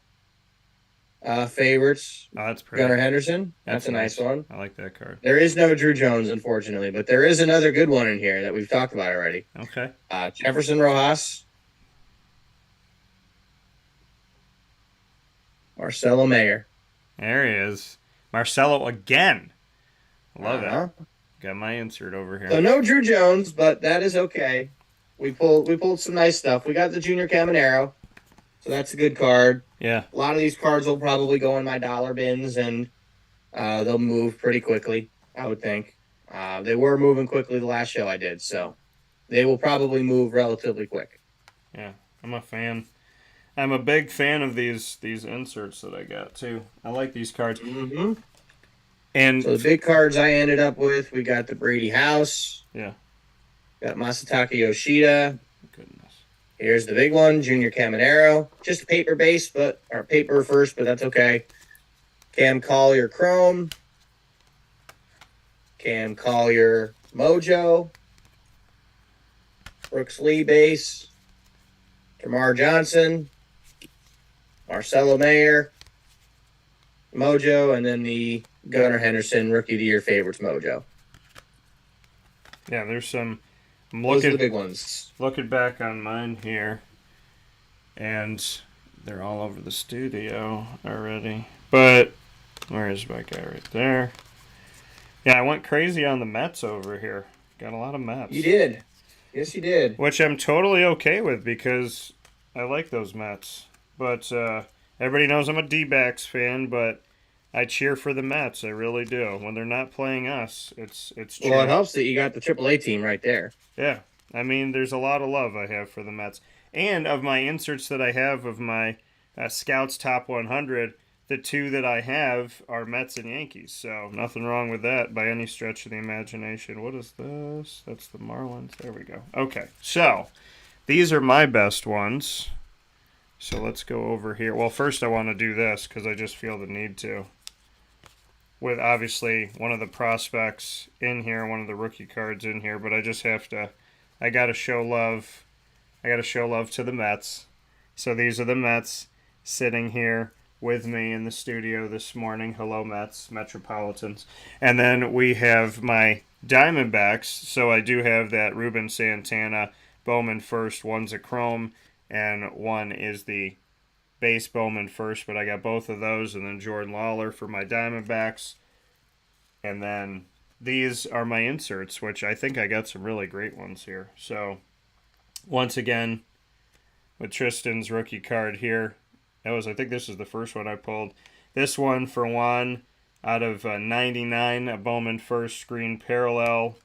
Favorites. Oh, that's pretty. Gunnar Henderson. That's a nice one. I like that card. There is no Drew Jones, unfortunately, but there is another good one in here that we've talked about already. Okay. Jefferson Rojas. Marcelo Mayer. There he is. Marcelo again. Love Uh-huh. it. Got my insert over here. So no Drew Jones, but that is okay. We pulled some nice stuff. We got the Junior Caminero, so that's a good card. Yeah. A lot of these cards will probably go in my dollar bins, and they'll move pretty quickly, I would think. They were moving quickly the last show I did, so they will probably move relatively quick. Yeah, I'm a fan. I'm a big fan of these inserts that I got, too. I like these cards. Mm-hmm. And so the big cards I ended up with, we got the Brady House. Yeah. Got Masataka Yoshida. Goodness. Here's the big one, Junior Caminero. Just paper base, or paper first, but that's okay. Cam Collier Chrome. Cam Collier Mojo. Brooks Lee base. Tamar Johnson. Marcelo Mayer. Mojo, and then the Gunnar Henderson Rookie of the Year favorites Mojo. Yeah, there's some. Those are the big ones. Looking back on mine here, and they're all over the studio already. But where is my guy right there? Yeah, I went crazy on the Mets over here. Got a lot of Mets. You did. Yes, you did. Which I'm totally okay with because I like those Mets. But everybody knows I'm a D-backs fan, but I cheer for the Mets. I really do. When they're not playing us, it's cheer. Well, it helps that you got the AAA team right there. Yeah. I mean, there's a lot of love I have for the Mets. And of my inserts that I have of my Scouts Top 100, the two that I have are Mets and Yankees. So nothing wrong with that by any stretch of the imagination. What is this? That's the Marlins. There we go. Okay. So these are my best ones. So let's go over here. Well, first I want to do this because I just feel the need to. With obviously one of the prospects in here, one of the rookie cards in here, but I just have to, I got to show love. I got to show love to the Mets. So these are the Mets sitting here with me in the studio this morning. Hello, Mets, Metropolitans. And then we have my Diamondbacks. So I do have that Ruben Santana Bowman first. One's a chrome and one is the base Bowman first, but I got both of those, and then Jordan Lawler for my Diamondbacks. And then these are my inserts, which I think I got some really great ones here. So once again, with Tristan's rookie card here, I think this is the first one I pulled. This one for Juan out of 99, a Bowman first, green parallel.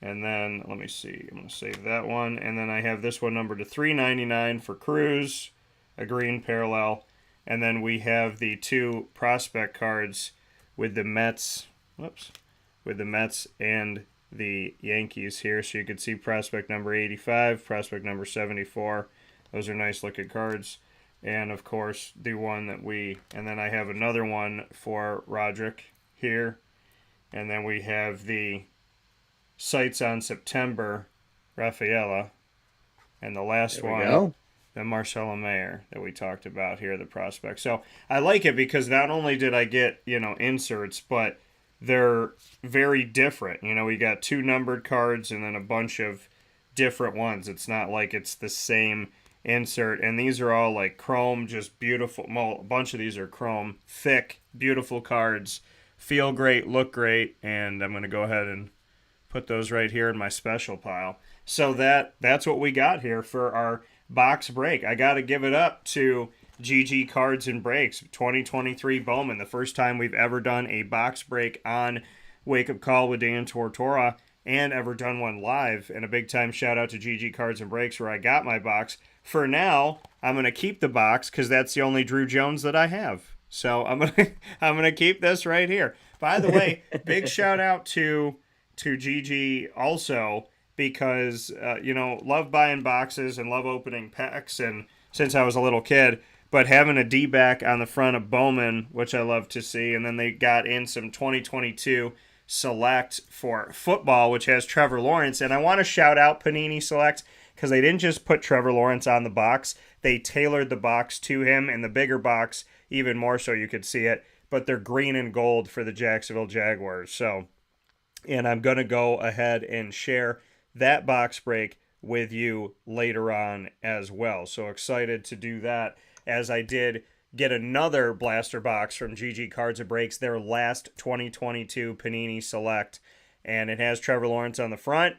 And then, let me see, I'm going to save that one. And then I have this one numbered to 399 for Cruz, a green parallel. And then we have the two prospect cards with the Mets, with the Mets and the Yankees here. So you can see prospect number 85, prospect number 74. Those are nice looking cards. And of course, the one that and then I have another one for Roderick here. And then we have the Sights on September, Rafaela, and the last one, the Marcelo Mayer that we talked about here, the prospect. So I like it because not only did I get, inserts, but they're very different. We got two numbered cards and then a bunch of different ones. It's not like it's the same insert. And these are all like chrome, just beautiful. A bunch of these are chrome, thick, beautiful cards. Feel great, look great, and I'm going to go ahead and put those right here in my special pile. So that's what we got here for our box break. I got to give it up to GG Cards and Breaks 2023 Bowman, the first time we've ever done a box break on Wake Up Call with Dan Tortora and ever done one live. And a big time shout out to GG Cards and Breaks where I got my box. For now, I'm going to keep the box because that's the only Drew Jones that I have. So I'm gonna keep this right here. By the way, big shout out to GG also because love buying boxes and love opening packs, and since I was a little kid, but having a D-back on the front of Bowman, which I love to see, and then they got in some 2022 Select for football, which has Trevor Lawrence, and I want to shout out Panini Select because they didn't just put Trevor Lawrence on the box, they tailored the box to him, and the bigger box even more so you could see it, but they're green and gold for the Jacksonville Jaguars. So, and I'm going to go ahead and share that box break with you later on as well. So excited to do that, as I did get another blaster box from GG Cards and Breaks, their last 2022 Panini Select, and it has Trevor Lawrence on the front.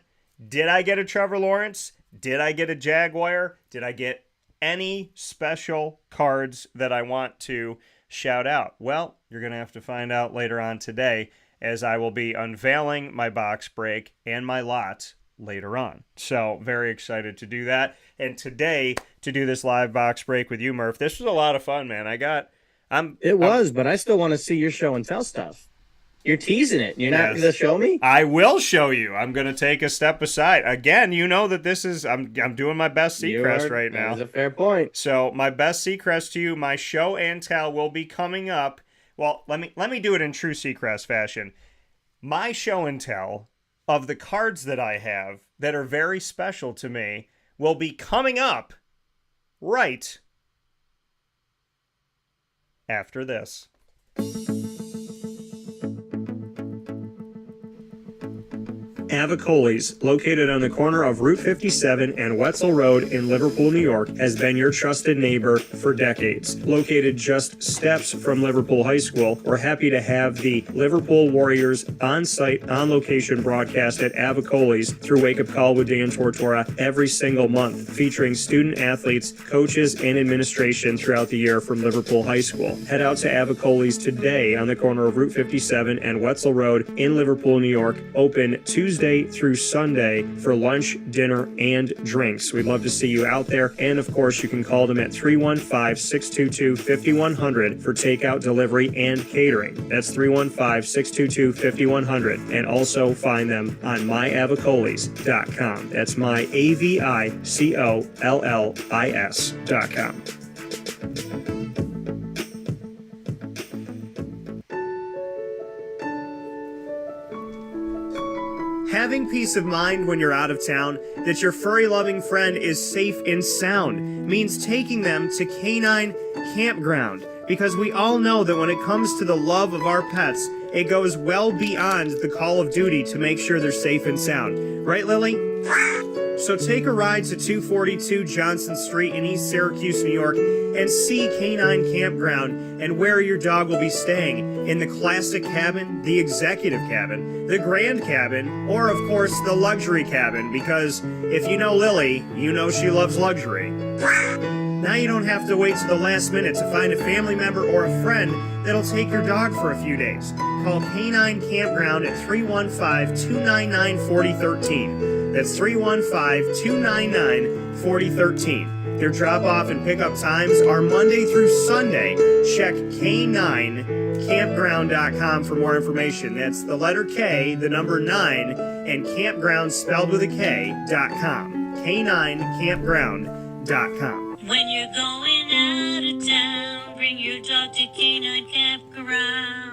Did I get a Trevor Lawrence? Did I get a Jaguar? Did I get any special cards that I want to shout out? Well, you're going to have to find out later on today, as I will be unveiling my box break and my lot later on. So very excited to do that. And today, to do this live box break with you, Murph, this was a lot of fun, man. But I still want to see your show and tell stuff. You're teasing it. You're not going to show me? I will show you. I'm going to take a step aside. Again, you know that this is, I'm doing my best Seacrest right now. That's a fair point. So my best Seacrest to you, my show and tell will be coming up. Well, let me do it in true Seacrest fashion. My show and tell of the cards that I have that are very special to me will be coming up right after this. Avicoli's, located on the corner of Route 57 and Wetzel Road in Liverpool, New York, has been your trusted neighbor for decades. Located just steps from Liverpool High School, we're happy to have the Liverpool Warriors on-site, on-location broadcast at Avicoli's through Wake Up Call with Dan Tortora every single month, featuring student athletes, coaches, and administration throughout the year from Liverpool High School. Head out to Avicoli's today on the corner of Route 57 and Wetzel Road in Liverpool, New York, open Tuesday through Sunday for lunch, dinner, and drinks. We'd love to see you out there, and of course you can call them at 315-622-5100 for takeout, delivery, and catering. That's 315-622-5100, and also find them on myavicolis.com. That's myavicollis.com. Having peace of mind when you're out of town that your furry-loving friend is safe and sound means taking them to Canine Campground, because we all know that when it comes to the love of our pets, it goes well beyond the call of duty to make sure they're safe and sound. Right, Lily? So take a ride to 242 Johnson Street in East Syracuse, New York, and see Canine Campground and where your dog will be staying in the classic cabin, the executive cabin, the grand cabin, or of course the luxury cabin, because if you know Lily, you know she loves luxury. Now you don't have to wait to the last minute to find a family member or a friend that'll take your dog for a few days. Call Canine Campground at 315-299-4013. That's 315-299-4013. Their drop-off and pickup times are Monday through Sunday. Check K9campground.com for more information. That's the letter K, the number 9, and campground spelled with a K.com. K9campground.com. When you're going out of town, bring your dog to Canine Campground.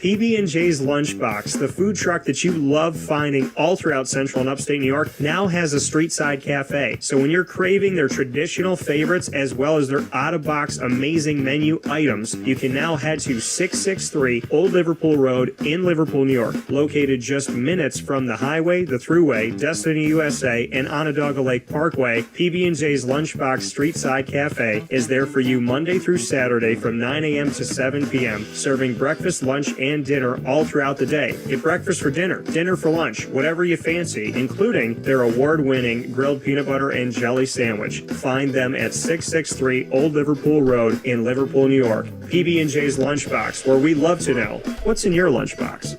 PB&J's Lunchbox, the food truck that you love finding all throughout central and upstate New York, now has a street-side cafe. So when you're craving their traditional favorites as well as their out-of-box amazing menu items, you can now head to 663 Old Liverpool Road in Liverpool, New York. Located just minutes from the highway, the Thruway, Destiny USA, and Onondaga Lake Parkway, PB&J's Lunchbox Street-Side Cafe is there for you Monday through Saturday from 9 a.m. to 7 p.m., serving breakfast, lunch, and dinner all throughout the day. Get breakfast for dinner, dinner for lunch, whatever you fancy, including their award-winning grilled peanut butter and jelly sandwich. Find them at 663 Old Liverpool Road in Liverpool, New York. PB&J's Lunchbox, where we love to know what's in your lunchbox.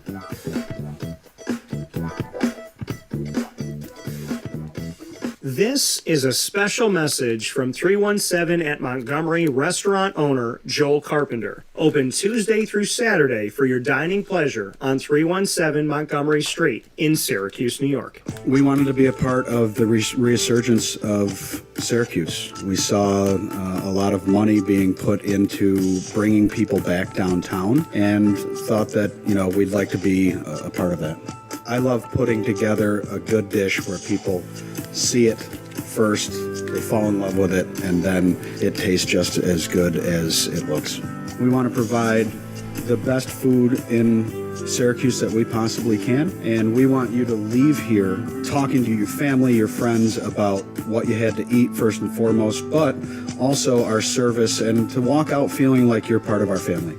This is a special message from 317 at Montgomery restaurant owner Joel Carpenter. Open Tuesday through Saturday for your dining pleasure on 317 Montgomery Street in Syracuse, New York. We wanted to be a part of the resurgence of Syracuse. We saw a lot of money being put into bringing people back downtown and thought that, we'd like to be a part of that. I love putting together a good dish where people see it first, they fall in love with it, and then it tastes just as good as it looks. We want to provide the best food in Syracuse that we possibly can, and we want you to leave here talking to your family, your friends about what you had to eat first and foremost, but also our service, and to walk out feeling like you're part of our family.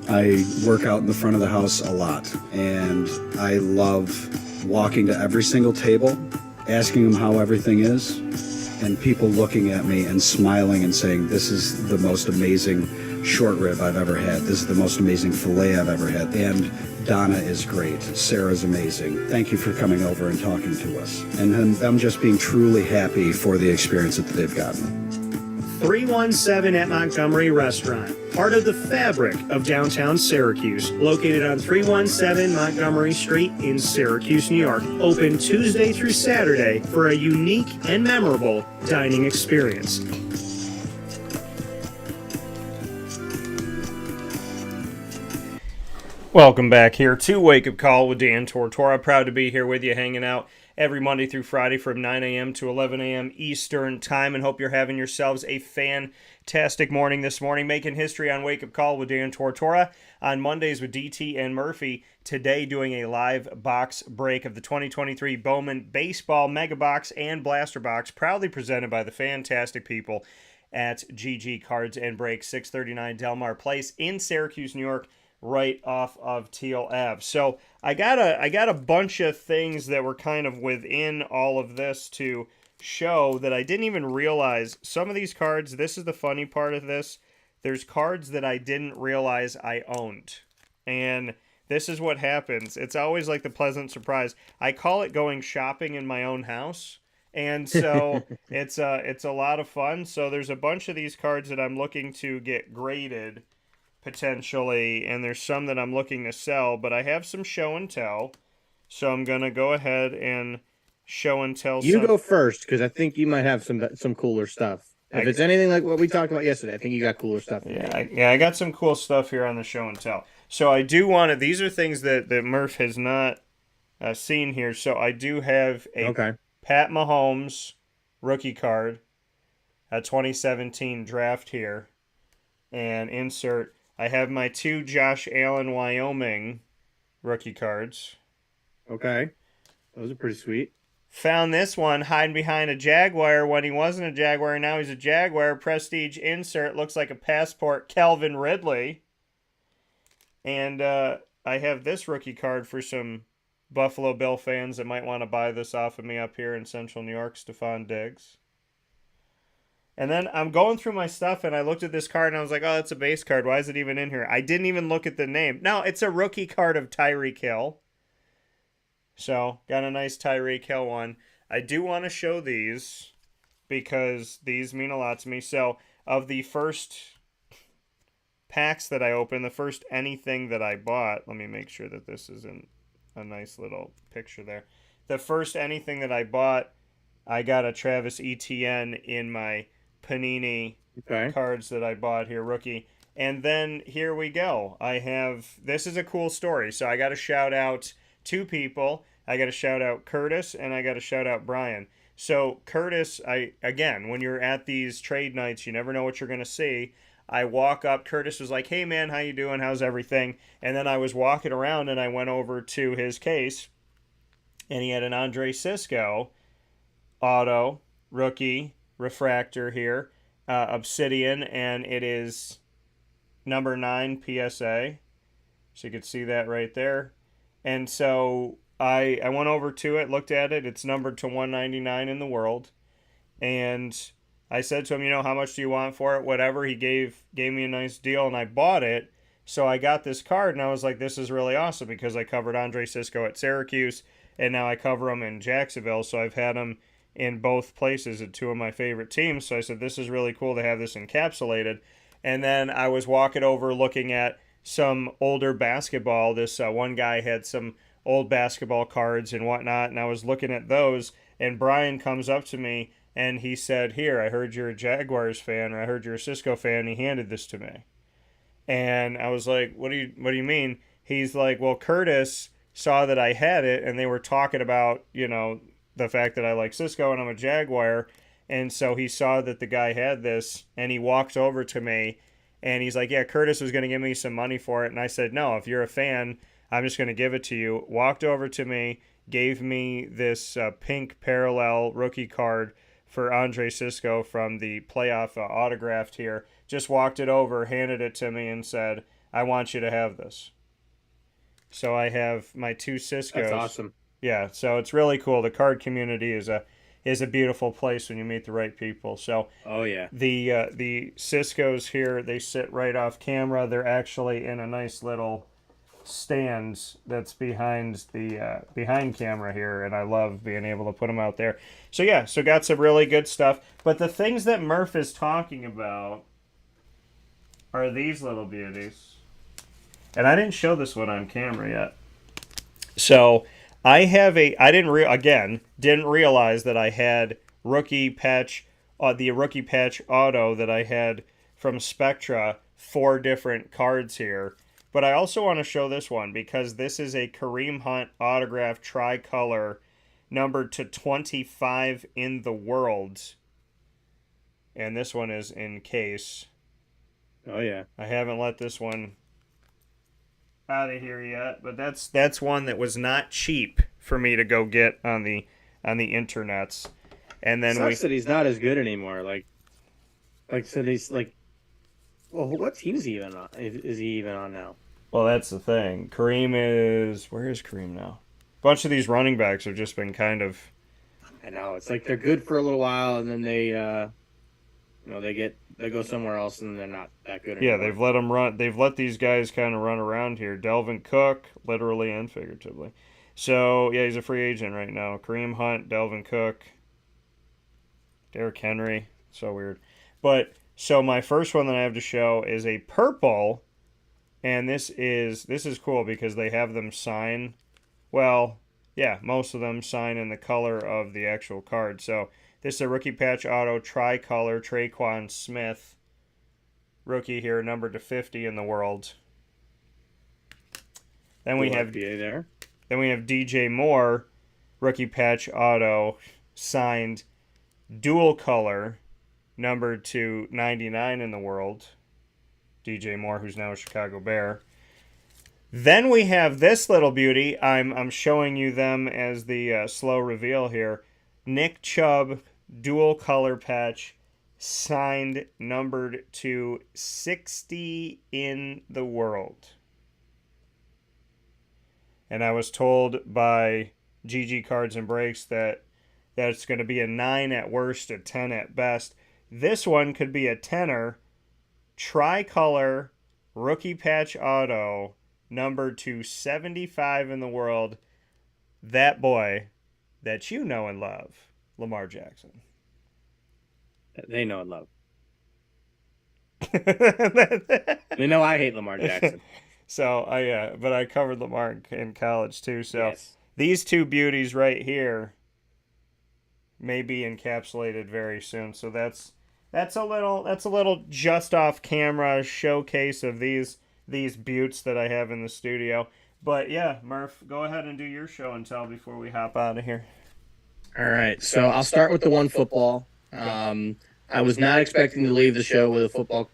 I work out in the front of the house a lot, and I love walking to every single table, asking them how everything is, and people looking at me and smiling and saying, this is the most amazing short rib I've ever had. This is the most amazing filet I've ever had. And Donna is great. Sarah's amazing. Thank you for coming over and talking to us. And them just being truly happy for the experience that they've gotten. 317 at Montgomery Restaurant, part of the fabric of downtown Syracuse, located on 317 Montgomery Street in Syracuse, New York. Open Tuesday through Saturday for a unique and memorable dining experience. Welcome back here to Wake Up Call with Dan Tortora. Proud to be here with you, hanging out every Monday through Friday from 9 a.m. to 11 a.m. Eastern Time, and hope you're having yourselves a fantastic morning this morning. Making history on Wake Up Call with Dan Tortora on Mondays with DT and Murphy. Today doing a live box break of the 2023 Bowman Baseball Mega Box and Blaster Box, proudly presented by the fantastic people at GG Cards and Breaks, 639 Delmar Place in Syracuse, New York, right off of Teal Ave. So I got a bunch of things that were kind of within all of this to show that I didn't even realize. Some of these cards, this is the funny part of this, there's cards that I didn't realize I owned. And this is what happens. It's always like the pleasant surprise. I call it going shopping in my own house. And so it's a lot of fun. So there's a bunch of these cards that I'm looking to get graded potentially, and there's some that I'm looking to sell, but I have some show and tell, so I'm gonna go ahead and show and tell. You go first, because I think you might have some cooler stuff. If it's anything like what we talked about yesterday, I think you got cooler stuff. I got some cool stuff here on the show and tell. So I do want to. These are things that Murph has not seen here. So I do have a Pat Mahomes rookie card, a 2017 draft here, and insert. I have my 2 Josh Allen Wyoming rookie cards. Okay. Those are pretty sweet. Found this one hiding behind a Jaguar when he wasn't a Jaguar. Now he's a Jaguar. Prestige insert. Looks like a passport. Calvin Ridley. And I have this rookie card for some Buffalo Bill fans that might want to buy this off of me up here in Central New York. Stephon Diggs. And then I'm going through my stuff, and I looked at this card, and I was like, oh, that's a base card. Why is it even in here? I didn't even look at the name. No, it's a rookie card of Tyreek Hill. So, got a nice Tyreek Hill one. I do want to show these because these mean a lot to me. So, of the first packs that I opened, the first anything that I bought, let me make sure that this is in a nice little picture there. The first anything that I bought, I got a Travis Etienne in my Panini cards that I bought here, rookie. And then here we go. I have, this is a cool story. So I got to shout out 2 people. I got to shout out Curtis and I got to shout out Brian. So Curtis, again, when you're at these trade nights, you never know what you're going to see. I walk up, Curtis was like, hey man, how you doing? How's everything? And then I was walking around and I went over to his case and he had an Andre Cisco auto, rookie, refractor here, Obsidian, and it is number 9 PSA. So you can see that right there. And so I went over to it, looked at it. It's numbered to 199 in the world. And I said to him, how much do you want for it? Whatever. He gave me a nice deal, and I bought it. So I got this card, and I was like, this is really awesome because I covered Andre Cisco at Syracuse, and now I cover him in Jacksonville. So I've had him in both places at 2 of my favorite teams. So I said, this is really cool to have this encapsulated. And then I was walking over looking at some older basketball. This one guy had some old basketball cards and whatnot, and I was looking at those, and Brian comes up to me, and he said, here, I heard you're a Jaguars fan, or I heard you're a Cisco fan, and he handed this to me. And I was like, what do you mean? He's like, well, Curtis saw that I had it, and they were talking about, the fact that I like Cisco and I'm a Jaguar. And so he saw that the guy had this and he walked over to me and he's like, yeah, Curtis was going to give me some money for it. And I said, no, if you're a fan, I'm just going to give it to you. Walked over to me, gave me this pink parallel rookie card for Andre Cisco from the playoff autographed here. Just walked it over, handed it to me and said, I want you to have this. So I have my 2 Ciscos. That's awesome. Yeah, so it's really cool. The card community is a beautiful place when you meet the right people. So the Ciscos here, they sit right off camera. They're actually in a nice little stand that's behind the behind camera here, and I love being able to put them out there. So yeah, so got some really good stuff. But the things that Murph is talking about are these little beauties. And I didn't show this one on camera yet. So I have didn't realize that I had rookie patch, the rookie patch auto that I had from Spectra, 4 different cards here. But I also want to show this one because this is a Kareem Hunt autographed tricolor numbered to 25 in the world. And this one is in case. Oh, yeah. I haven't let this one out of here yet, but that's one that was not cheap for me to go get on the internets. And then Sucks that he's not as good anymore. Like said, he's like, well, what team is he even on? Is he even on now? Well, that's the thing. Kareem is... Where is Kareem now? A bunch of these running backs have just been kind of... I know. It's like they're good for a little while, and then they, they go somewhere else, and they're not that good anymore. Yeah, they've let them run. They've let these guys kind of run around here. Delvin Cook, literally and figuratively. So, yeah, he's a free agent right now. Kareem Hunt, Delvin Cook, Derrick Henry. So weird. But, so my first one that I have to show is a purple... And this is cool because they have them sign, well, yeah, most of them sign in the color of the actual card. So this is a rookie patch auto tricolor Traquan Smith, rookie here, numbered to 50 in the world. Then we have there. Then we have DJ Moore, rookie patch auto signed dual color, numbered to 99 in the world. DJ Moore, who's now a Chicago Bear. Then we have this little beauty. I'm showing you them as the slow reveal here. Nick Chubb, dual color patch, signed, numbered to 60 in the world. And I was told by GG Cards and Breaks that it's going to be a 9 at worst, a 10 at best. This one could be a 10er. Tricolor rookie patch auto, numbered to 75 in the world. That boy that you know and love, Lamar Jackson. They know and love. They know I hate Lamar Jackson. So but I covered Lamar in college too. So yes. These two beauties right here may be encapsulated very soon. So that's a little just off camera showcase of these buttes that I have in the studio. But yeah, Murph, go ahead and do your show and tell before we hop out of here. All right, so I'll start with the one football. I was not expecting to leave the show with a football.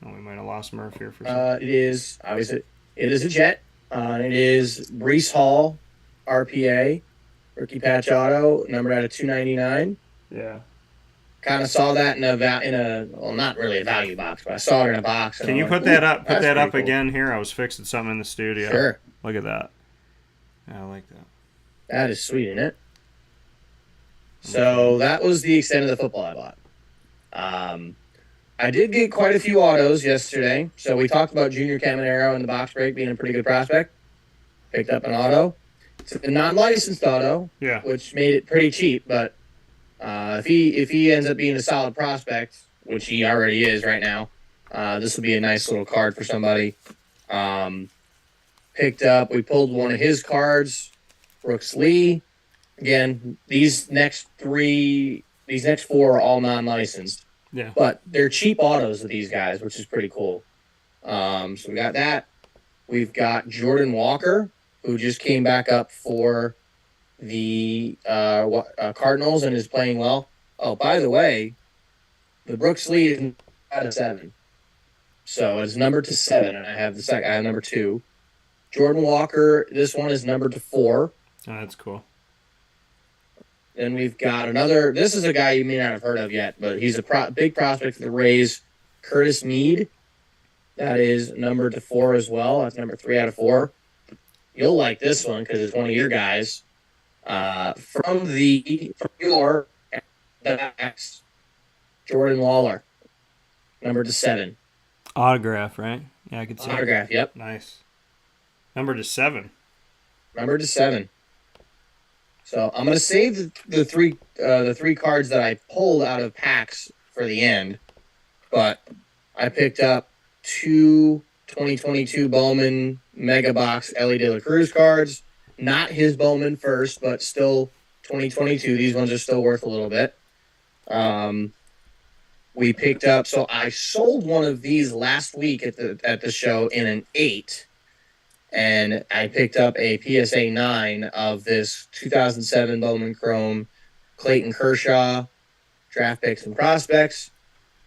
Oh, we might have lost Murph here for a second. It is obviously it is a Jet. It is Breece Hall, RPA. Rookie patch auto, numbered out of 299. Yeah. Kind of saw that in a well, not really a value box, but I saw it in a box. Can you put that up? Put that up again here. I was fixing something in the studio. Sure. Look at that. Yeah, I like that. That is sweet, isn't it? So that was the extent of the football I bought. I did get quite a few autos yesterday. So we talked about Junior Caminero in the box break being a pretty good prospect. Picked up an auto. It's a non-licensed auto, yeah, which made it pretty cheap. But if he ends up being a solid prospect, which he already is right now, this will be a nice little card for somebody. Picked up. We pulled one of his cards, Brooks Lee. Again, these next four are all non-licensed. Yeah, but they're cheap autos of these guys, which is pretty cool. So we got that. We've got Jordan Walker, who just came back up for the Cardinals and is playing well. Oh, by the way, the Brooks Lee is out of 7. So it's numbered to 7, and I have I have number 2. Jordan Walker, this one is numbered to 4. Oh, that's cool. Then we've got another. This is a guy you may not have heard of yet, but he's a big prospect for the Rays, Curtis Mead. That is numbered to 4 as well. That's number 3 out of 4. You'll like this one because it's one of your guys. From your backs, Jordan Lawler, numbered to 7. Autograph, right? Yeah, I could see autograph. Yep. Nice. Numbered to 7. Numbered to 7. So I'm gonna save the three cards that I pulled out of packs for the end, but I picked up 2 2022 Bowman Mega Box Ellie De La Cruz cards. Not his Bowman first, but still 2022. These ones are still worth a little bit. we picked up. So I sold one of these last week at the show in an 8, and I picked up a PSA 9 of this 2007 Bowman Chrome Clayton Kershaw draft picks and prospects.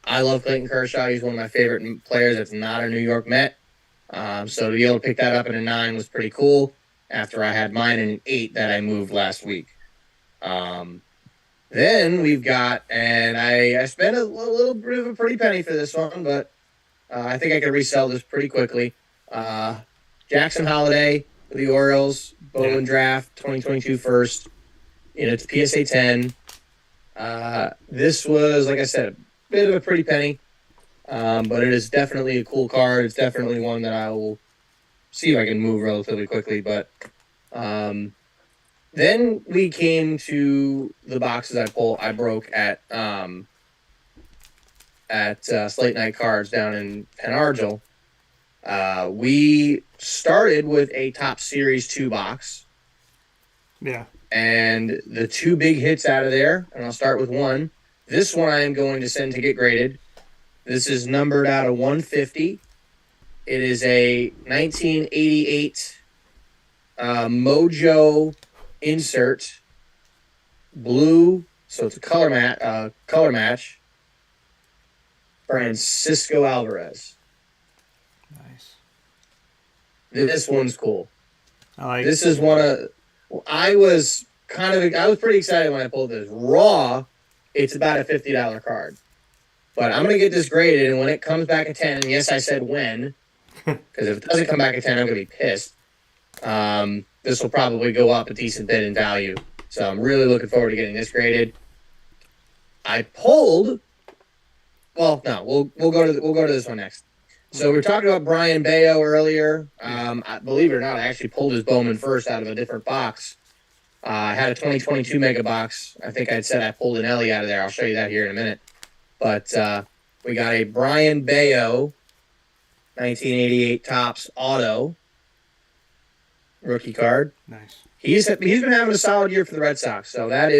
I love Clayton Kershaw. He's one of my favorite players that's not a New York Met. So to be able to pick that up in a 9 was pretty cool after I had mine in an 8 that I moved last week. Then we've got, and I spent a little bit of a pretty penny for this one, but I think I could resell this pretty quickly. Jackson Holiday for the Orioles, Bowman Draft 2022 first. It's PSA 10. This was, like I said, a bit of a pretty penny, but it is definitely a cool card. It's definitely one that I will see if I can move relatively quickly, but then we came to the boxes I broke at Slate Night Cards down in Penargil. We started with a Top Series 2 box. Yeah. And the 2 big hits out of there, and I'll start with one. This one I am going to send to get graded. This is numbered out of 150. It is a 1988 Mojo insert, blue, so it's a color match. Francisco Alvarez. Nice. This one's cool. I like this. Is one of. I was pretty excited when I pulled this. Raw, it's about a $50 card, but I'm gonna get this graded, and when it comes back at 10, and yes, I said when, because if it doesn't come back at 10, I'm gonna be pissed. This will probably go up a decent bit in value. So I'm really looking forward to getting this graded. I pulled. Well, no, we'll go to this one next. So we were talking about Brian Bayo earlier. Believe it or not, I actually pulled his Bowman first out of a different box. I had a 2022 mega box. I think I'd said I pulled an Ellie out of there. I'll show you that here in a minute. But we got a Brian Bayo 1988 Topps auto rookie card. Nice. He's been having a solid year for the Red Sox, so that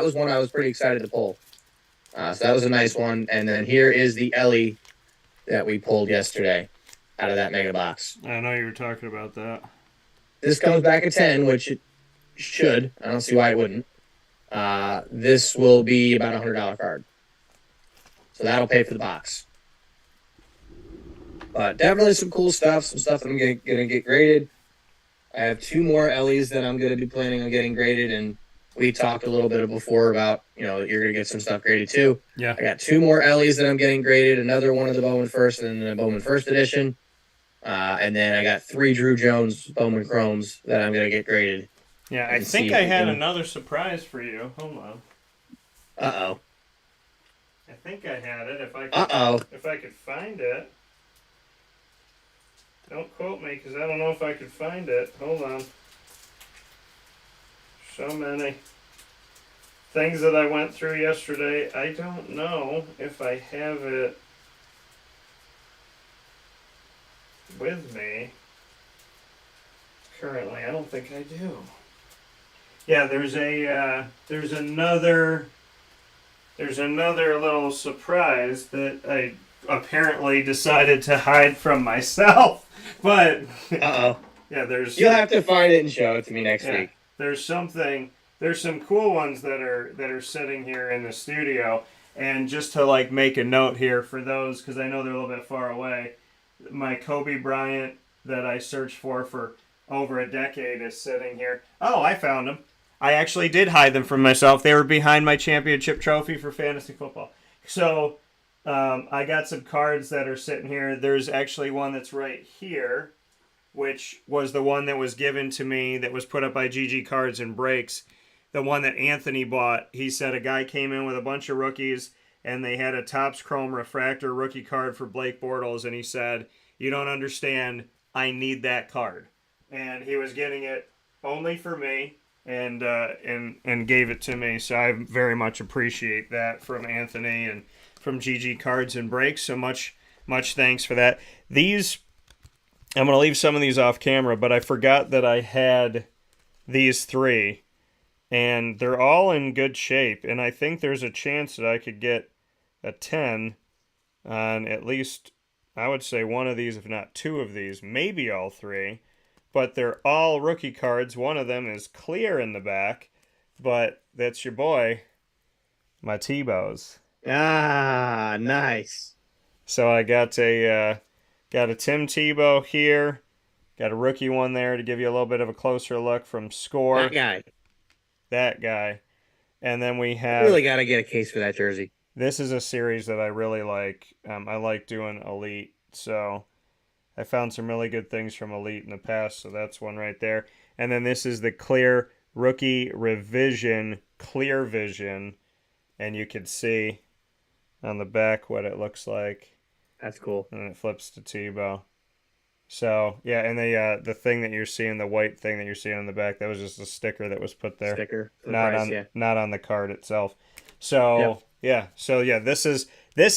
was one I was pretty excited to pull. So that was a nice one. And then here is the Ellie that we pulled yesterday out of that mega box. I know you were talking about that. This comes back at 10, which it should. I don't see why it wouldn't. This will be about a $100 card. So that'll pay for the box. But definitely some cool stuff, some stuff that I'm going to get graded. I have 2 more Ellies that I'm going to be planning on getting graded, and we talked a little bit before about, you're going to get some stuff graded too. Yeah. I got 2 more Ellies that I'm getting graded, another one of the Bowman First and the Bowman First Edition. And then I got 3 Drew Jones Bowman Chromes that I'm going to get graded. Yeah, I think I had another surprise for you. Hold on. Uh-oh. I think I had it. If I could find it. Don't quote me, because I don't know if I could find it. Hold on. So many things that I went through yesterday. I don't know if I have it with me currently. I don't think I do. Yeah, there's another little surprise that I apparently decided to hide from myself. But yeah, you'll have to find it and show it to me next week. There's some cool ones that are sitting here in the studio, and just to make a note here for those, because I know they're a little bit far away. My Kobe Bryant that I searched for over a decade is sitting here. Oh, I found them. I actually did hide them from myself. They were behind my championship trophy for fantasy football. So I got some cards that are sitting here. There's actually one that's right here, which was the one that was given to me that was put up by GG Cards and Breaks. The one that Anthony bought, he said a guy came in with a bunch of rookies, and they had a Topps Chrome Refractor rookie card for Blake Bortles, and he said, "You don't understand, I need that card." And he was getting it only for me, and gave it to me, so I very much appreciate that from Anthony and from GG Cards and Breaks. So much thanks for that. These, I'm going to leave some of these off camera, but I forgot that I had these 3, and they're all in good shape, and I think there's a chance that I could get a 10 on at least, I would say, one of these, if not two of these, maybe all three. But they're all rookie cards. One of them is clear in the back, but that's your boy, my Tebows. Ah, nice. So I got a Tim Tebow here. Got a rookie one there to give you a little bit of a closer look from Score. That guy. And then we have... Really got to get a case for that jersey. This is a series that I really like. I like doing Elite. So I found some really good things from Elite in the past. So that's one right there. And then this is the Clear Rookie Revision Clear Vision. And you can see on the back what it looks like. That's cool. And it flips to Tebow. So, yeah, and the thing that you're seeing, the white thing that you're seeing on the back, that was just a sticker that was put there. Sticker. Not on the card itself. So, this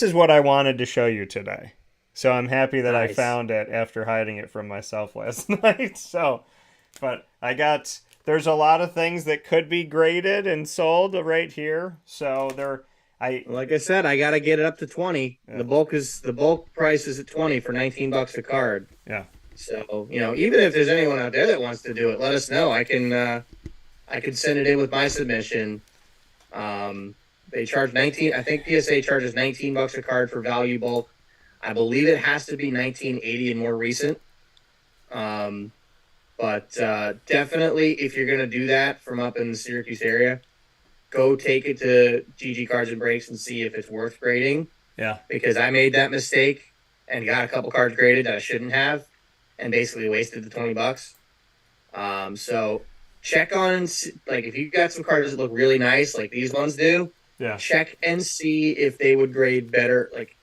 is what I wanted to show you today. So I'm happy that I found it after hiding it from myself last night. So, but there's a lot of things that could be graded and sold right here. So like I said, I got to get it up to 20. Yeah. The bulk price is at 20 for $19 a card. Yeah. So, even if there's anyone out there that wants to do it, let us know. I can send it in with my submission. They charge 19. I think PSA charges $19 a card for value bulk. I believe it has to be 1980 and more recent. But definitely, if you're going to do that from up in the Syracuse area, go take it to GG Cards and Breaks and see if it's worth grading. Yeah. Because I made that mistake and got a couple cards graded that I shouldn't have and basically wasted the $20. So check on, like, if you got some cards that look really nice, like these ones do, check and see if they would grade better. Like,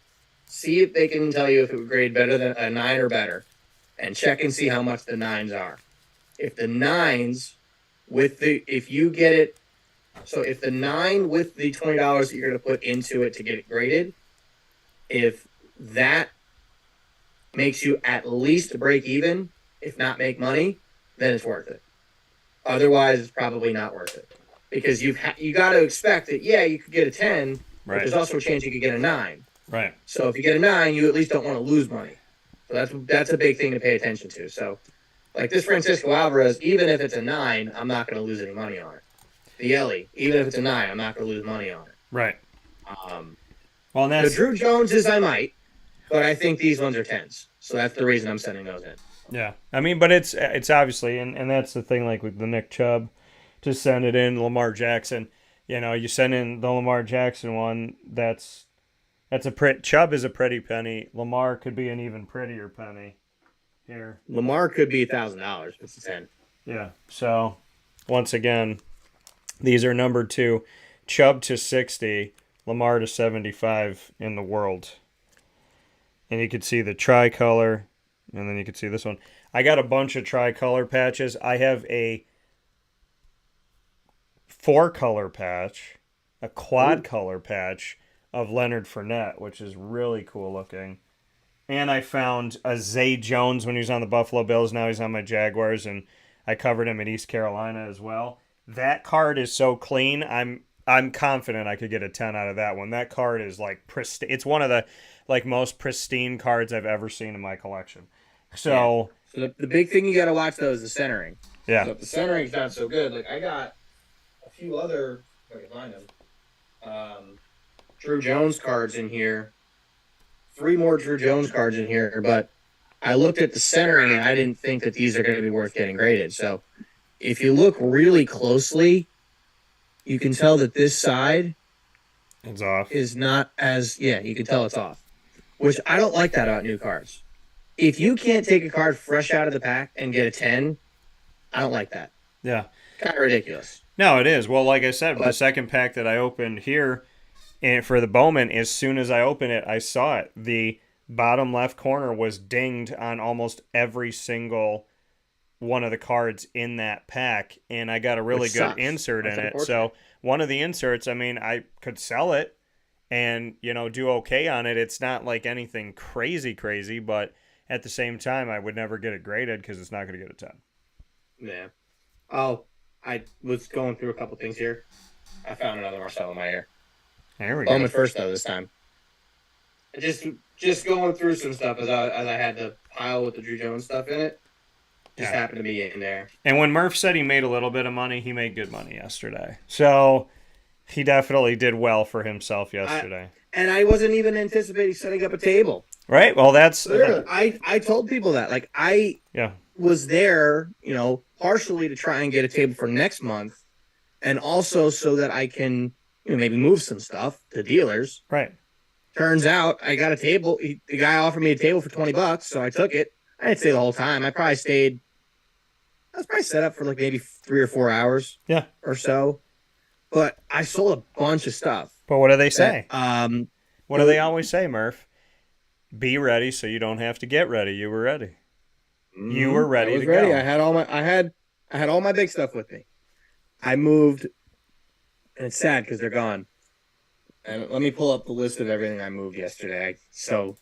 see if they can tell you if it would grade better than a 9 or better. And check and see how much the 9s are. If the 9s if you get it, so if the 9 with the $20 that you're going to put into it to get it graded, if that makes you at least break even, if not make money, then it's worth it. Otherwise, it's probably not worth it. Because you got to expect that, you could get a 10, but there's also a chance you could get a 9. Right. So if you get a 9, you at least don't want to lose money. So that's a big thing to pay attention to. So, like this Francisco Alvarez, even if it's a 9, I'm not going to lose any money on it. The Ellie, even if it's a 9, I'm not going to lose money on it. Right. Well, the Drew Joneses, I might, but I think these ones are 10s. So that's the reason I'm sending those in. Yeah. I mean, but it's obviously, and that's the thing, like with the Nick Chubb, to send it in, Lamar Jackson, you send in the Lamar Jackson one, Chubb is a pretty penny. Lamar could be an even prettier penny here. Lamar could be $1,000 if it's a 10. Yeah. So, once again, these are number 2. Chubb to 60, Lamar to 75 in the world. And you can see the tricolor, and then you can see this one. I got a bunch of tricolor patches. I have a 4-color patch, a quad color patch of Leonard Fournette, which is really cool looking. And I found a Zay Jones when he was on the Buffalo Bills. Now he's on my Jaguars, and I covered him at East Carolina as well. That card is so clean. I'm confident I could get a 10 out of that one. That card is like pristine. It's one of the most pristine cards I've ever seen in my collection. So, so the big thing you got to watch though is the centering. Yeah. So if the centering's not so good, like I got a few other, if I can find them, Drew Jones cards in here. 3 more Drew Jones cards in here, but I looked at the centering and I didn't think that these are going to be worth getting graded. So if you look really closely, you can tell that this side it's off. Is not as, you can tell it's off, which I don't like that about new cards. If you can't take a card fresh out of the pack and get a 10, I don't like that. Yeah. Kind of ridiculous. No, it is. Well, like I said, the second pack that I opened here, and for the Bowman, as soon as I opened it, I saw it. The bottom left corner was dinged on almost every single one of the cards in that pack, and I got a really good insert in it. So one of the inserts, I mean, I could sell it and, do okay on it. It's not like anything crazy, but at the same time, I would never get it graded because it's not going to get a 10. Yeah. Oh, I was going through a couple things here. I found another Marcelo Meyer. There we go. Bowman first, though, this time. Just going through some stuff as I had the pile with the Drew Jones stuff in it. Just happened to be in there. And when Murph said he made a little bit of money, he made good money yesterday. So he definitely did well for himself yesterday. And I wasn't even anticipating setting up a table. Right? Well, that's... I told people that. Like, I was there, partially to try and get a table for next month, and also so that I can, maybe move some stuff to dealers. Right. Turns out I got a table. The guy offered me a table for $20, so I took it. I didn't stay the whole time. I was probably set up for like maybe 3 or 4 hours. Yeah. Or so. But I sold a bunch of stuff. But what do they say? What do they always say, Murph? Be ready so you don't have to get ready. You were ready. You were ready to go. I had all my big stuff with me. I moved, and it's sad because they're gone. And let me pull up the list of everything I moved yesterday. So,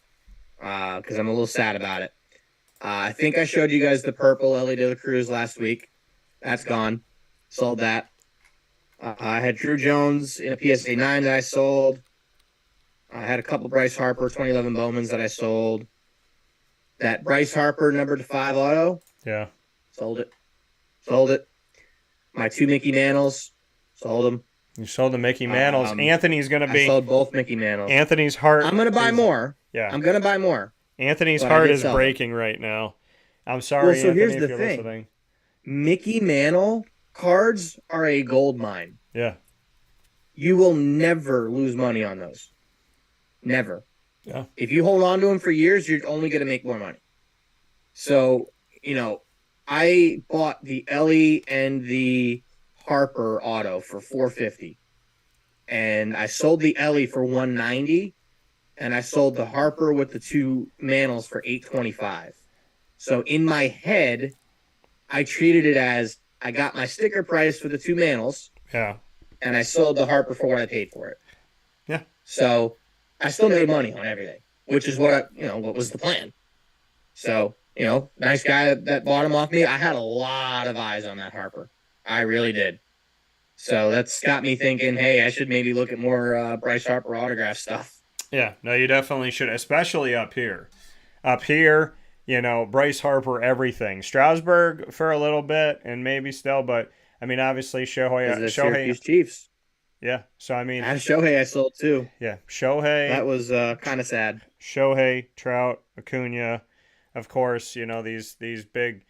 because I'm a little sad about it. I think I showed you guys the purple Ellie De La Cruz last week. That's gone. Sold that. I had Drew Jones in a PSA 9 that I sold. I had a couple Bryce Harper 2011 Bowmans that I sold. That Bryce Harper number to 5 auto. Yeah. Sold it. My 2 Mickey Mantles. Sold them. You sold the Mickey Mantles. Anthony's going to be... I sold both Mickey Mantles. Anthony's heart... I'm going to buy more. Yeah. I'm going to buy more. Anthony's heart is breaking right now. I'm sorry, Anthony, here's if the you're thing. Listening. Mickey Mantle cards are a gold mine. Yeah. You will never lose money on those. Never. Yeah. If you hold on to them for years, you're only going to make more money. So, I bought the Ellie and the Harper auto for $450. And I sold the Ellie for $190. And I sold the Harper with the 2 Mantles for $825. So in my head, I treated it as I got my sticker price for the 2 Mantles. Yeah. And I sold the Harper for what I paid for it. Yeah. So I still made money on everything, which is what what was the plan. So, nice guy that bought him off me. I had a lot of eyes on that Harper. I really did. So that's got me thinking, hey, I should maybe look at more Bryce Harper autograph stuff. Yeah, no, you definitely should, especially up here. Up here, Bryce Harper, everything. Strasburg for a little bit, and maybe still, but, obviously, Shohei. Syracuse Chiefs. Yeah, so, And Shohei I sold, too. Yeah, Shohei. That was kind of sad. Shohei, Trout, Acuna, of course, these big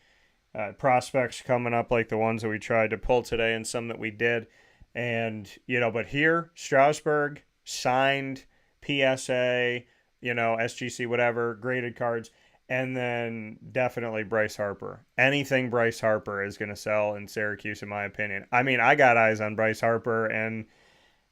prospects coming up, like the ones that we tried to pull today and some that we did. And, but here, Strasburg, signed... PSA, SGC, whatever, graded cards, and then definitely Bryce Harper. Anything Bryce Harper is going to sell in Syracuse, in my opinion. I got eyes on Bryce Harper, and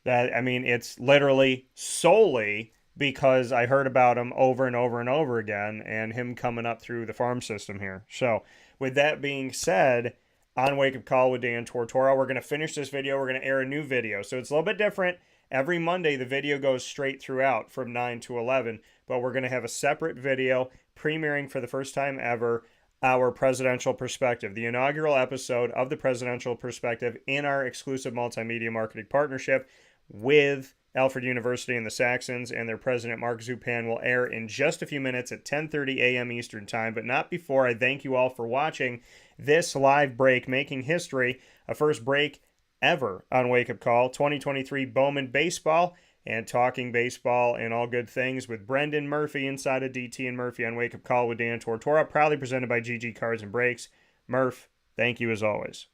it's literally solely because I heard about him over and over and over again, and him coming up through the farm system here. So, with that being said, on Wake Up Call with Dan Tortora, we're going to finish this video. We're going to air a new video. So, it's a little bit different. Every Monday, the video goes straight throughout from 9 to 11, but we're going to have a separate video premiering for the first time ever our Presidential Perspective, the inaugural episode of the Presidential Perspective in our exclusive multimedia marketing partnership with Alfred University and the Saxons, and their president, Mark Zupan, will air in just a few minutes at 10:30 a.m. Eastern Time, but not before. I thank you all for watching this live break, making history, a first break ever on Wake Up Call, 2023 Bowman Baseball, and talking baseball and all good things with Brendan Murphy inside of DT and Murphy on Wake Up Call with Dan Tortora, proudly presented by GG Cards and Breaks. Murph, thank you as always.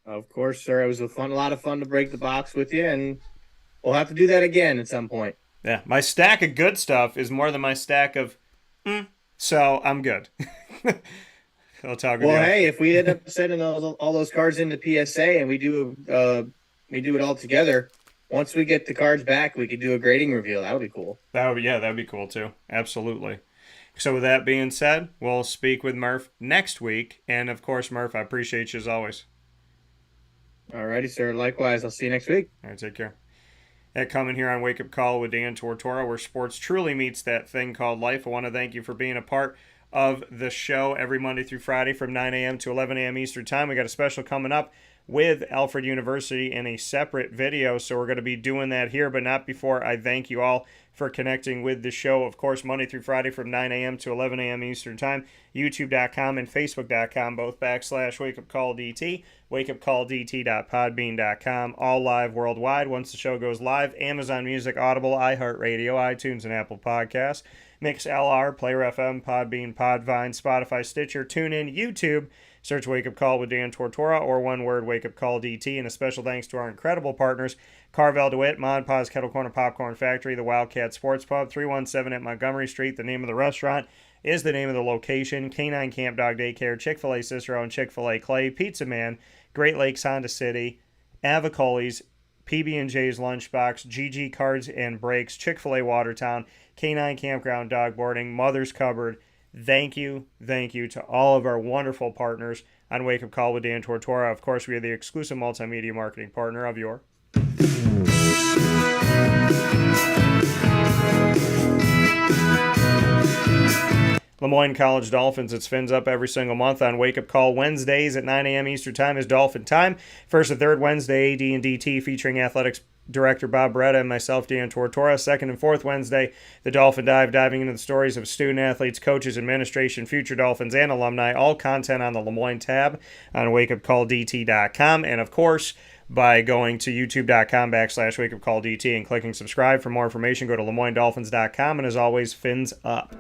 Of course, sir. It was a lot of fun to break the box with you, and we'll have to do that again at some point. Yeah, my stack of good stuff is more than my stack of so I'm good. I'll talk with you. Hey, if we end up sending all those cards into PSA and we do it all together, once we get the cards back, we could do a grading reveal. That would be cool. That'd be cool too. Absolutely. So with that being said, we'll speak with Murph next week. And of course, Murph, I appreciate you as always. Alrighty, sir. Likewise. I'll see you next week. All right, take care. That coming here on Wake Up Call with Dan Tortora, where sports truly meets that thing called life. I want to thank you for being a part of the show every Monday through Friday from 9 a.m. to 11 a.m. Eastern Time. We got a special coming up with Alfred University in a separate video. So we're going to be doing that here, but not before I thank you all for connecting with the show. Of course, Monday through Friday from 9 a.m. to 11 a.m. Eastern Time, youtube.com and facebook.com, both /WakeUpCallDT, wakeupcalldt.podbean.com, all live worldwide. Once the show goes live, Amazon Music, Audible, iHeartRadio, iTunes, and Apple Podcasts, MixLR, Player FM, Podbean, Podvine, Spotify, Stitcher, TuneIn, YouTube. Search Wake Up Call with Dan Tortora, or one word, Wake Up Call DT. And a special thanks to our incredible partners, Carvel DeWitt, Mon Pa's Kettle Corner Popcorn Factory, the Wildcat Sports Pub, 317 at Montgomery Street. The name of the restaurant is the name of the location. Canine Camp Dog Daycare, Chick-fil-A Cicero, and Chick-fil-A Clay, Pizza Man, Great Lakes Honda City, Avicoli's, PB&J's Lunchbox, GG Cards and Brakes, Chick-fil-A Watertown, Canine Campground Dog Boarding, Mother's Cupboard. Thank you to all of our wonderful partners on Wake Up Call with Dan Tortora. Of course, we are the exclusive multimedia marketing partner of your Lemoyne College Dolphins. It's Fins Up every single month on Wake Up Call. Wednesdays at 9 a.m. Eastern Time is Dolphin Time. First and third Wednesday, AD and DT, featuring athletics director Bob Beretta and myself, Dan Tortora. Second and fourth Wednesday, the Dolphin Dive, diving into the stories of student athletes, coaches, administration, future Dolphins, and alumni. All content on the Lemoyne tab on wakeupcalldt.com. And of course, by going to youtube.com /wakeupcalldt and clicking subscribe. For more information, go to LeMoyneDolphins.com. And as always, Fins Up.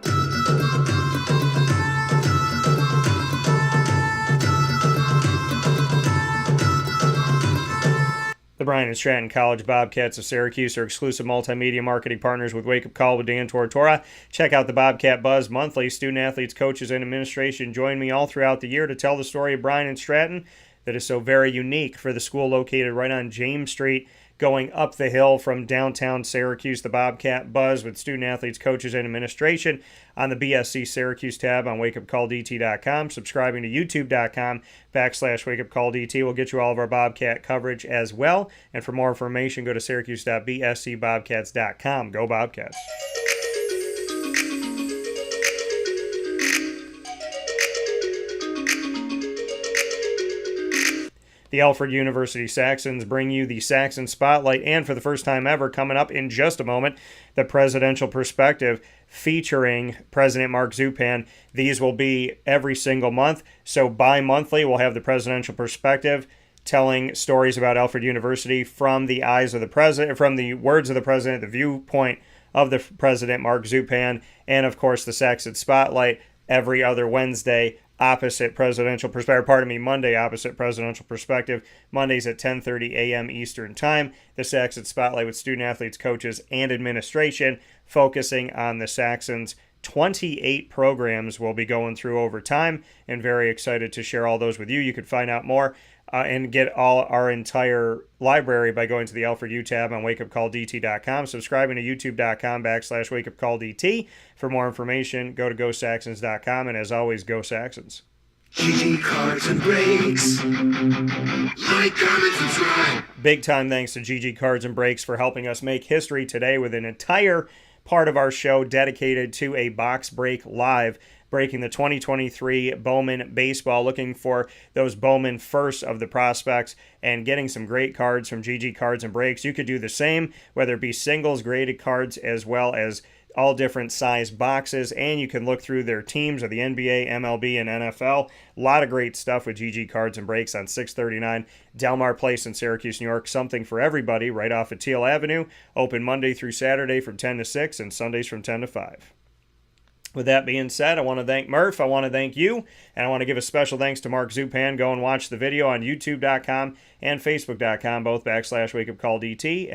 The Bryan and Stratton College Bobcats of Syracuse are exclusive multimedia marketing partners with Wake Up Call with Dan Tortora. Check out the Bobcat Buzz monthly. Student athletes, coaches, and administration join me all throughout the year to tell the story of Bryan and Stratton that is so very unique for the school located right on James Street, going up the hill from downtown Syracuse. The Bobcat Buzz with student athletes, coaches, and administration on the BSC Syracuse tab on wakeupcalldt.com. Subscribing to youtube.com /wakeupcalldt will get you all of our Bobcat coverage as well. And for more information, go to syracuse.bscbobcats.com. Go Bobcats. The Alfred University Saxons bring you the Saxon Spotlight, and for the first time ever, coming up in just a moment, the Presidential Perspective featuring President Mark Zupan. These will be every single month, so bi-monthly we'll have the Presidential Perspective telling stories about Alfred University from the eyes of the president, from the words of the president, the viewpoint of the President Mark Zupan, and of course the Saxon Spotlight every other Wednesday. Opposite Presidential Perspective, Monday opposite Presidential Perspective, Mondays at 10:30 a.m. Eastern Time. The Saxon Spotlight with student athletes, coaches, and administration, focusing on the Saxons. 28 programs we'll be going through over time, and very excited to share all those with you. You can find out more and get all our entire library by going to the Alfred U tab on wakeupcalldt.com, subscribing to youtube.com /wakeupcalldt. For more information, go to gosaxons.com, and as always, go Saxons. GG Cards and Brakes. Like, comment, subscribe. Big time thanks to GG Cards and Brakes for helping us make history today with an entire part of our show dedicated to a box break live, breaking the 2023 Bowman Baseball, looking for those Bowman first of the prospects and getting some great cards from GG Cards and Breaks. You could do the same, whether it be singles, graded cards, as well as all different size boxes, and you can look through their teams of the NBA, MLB, and NFL. A lot of great stuff with GG Cards and Breaks on 639 Delmar Place in Syracuse, New York. Something for everybody right off of Teal Avenue. Open Monday through Saturday from 10 to 6 and Sundays from 10 to 5. With that being said, I want to thank Murph, I want to thank you, and I want to give a special thanks to Mark Zupan. Go and watch the video on youtube.com and facebook.com, both /WakeUpCallDT.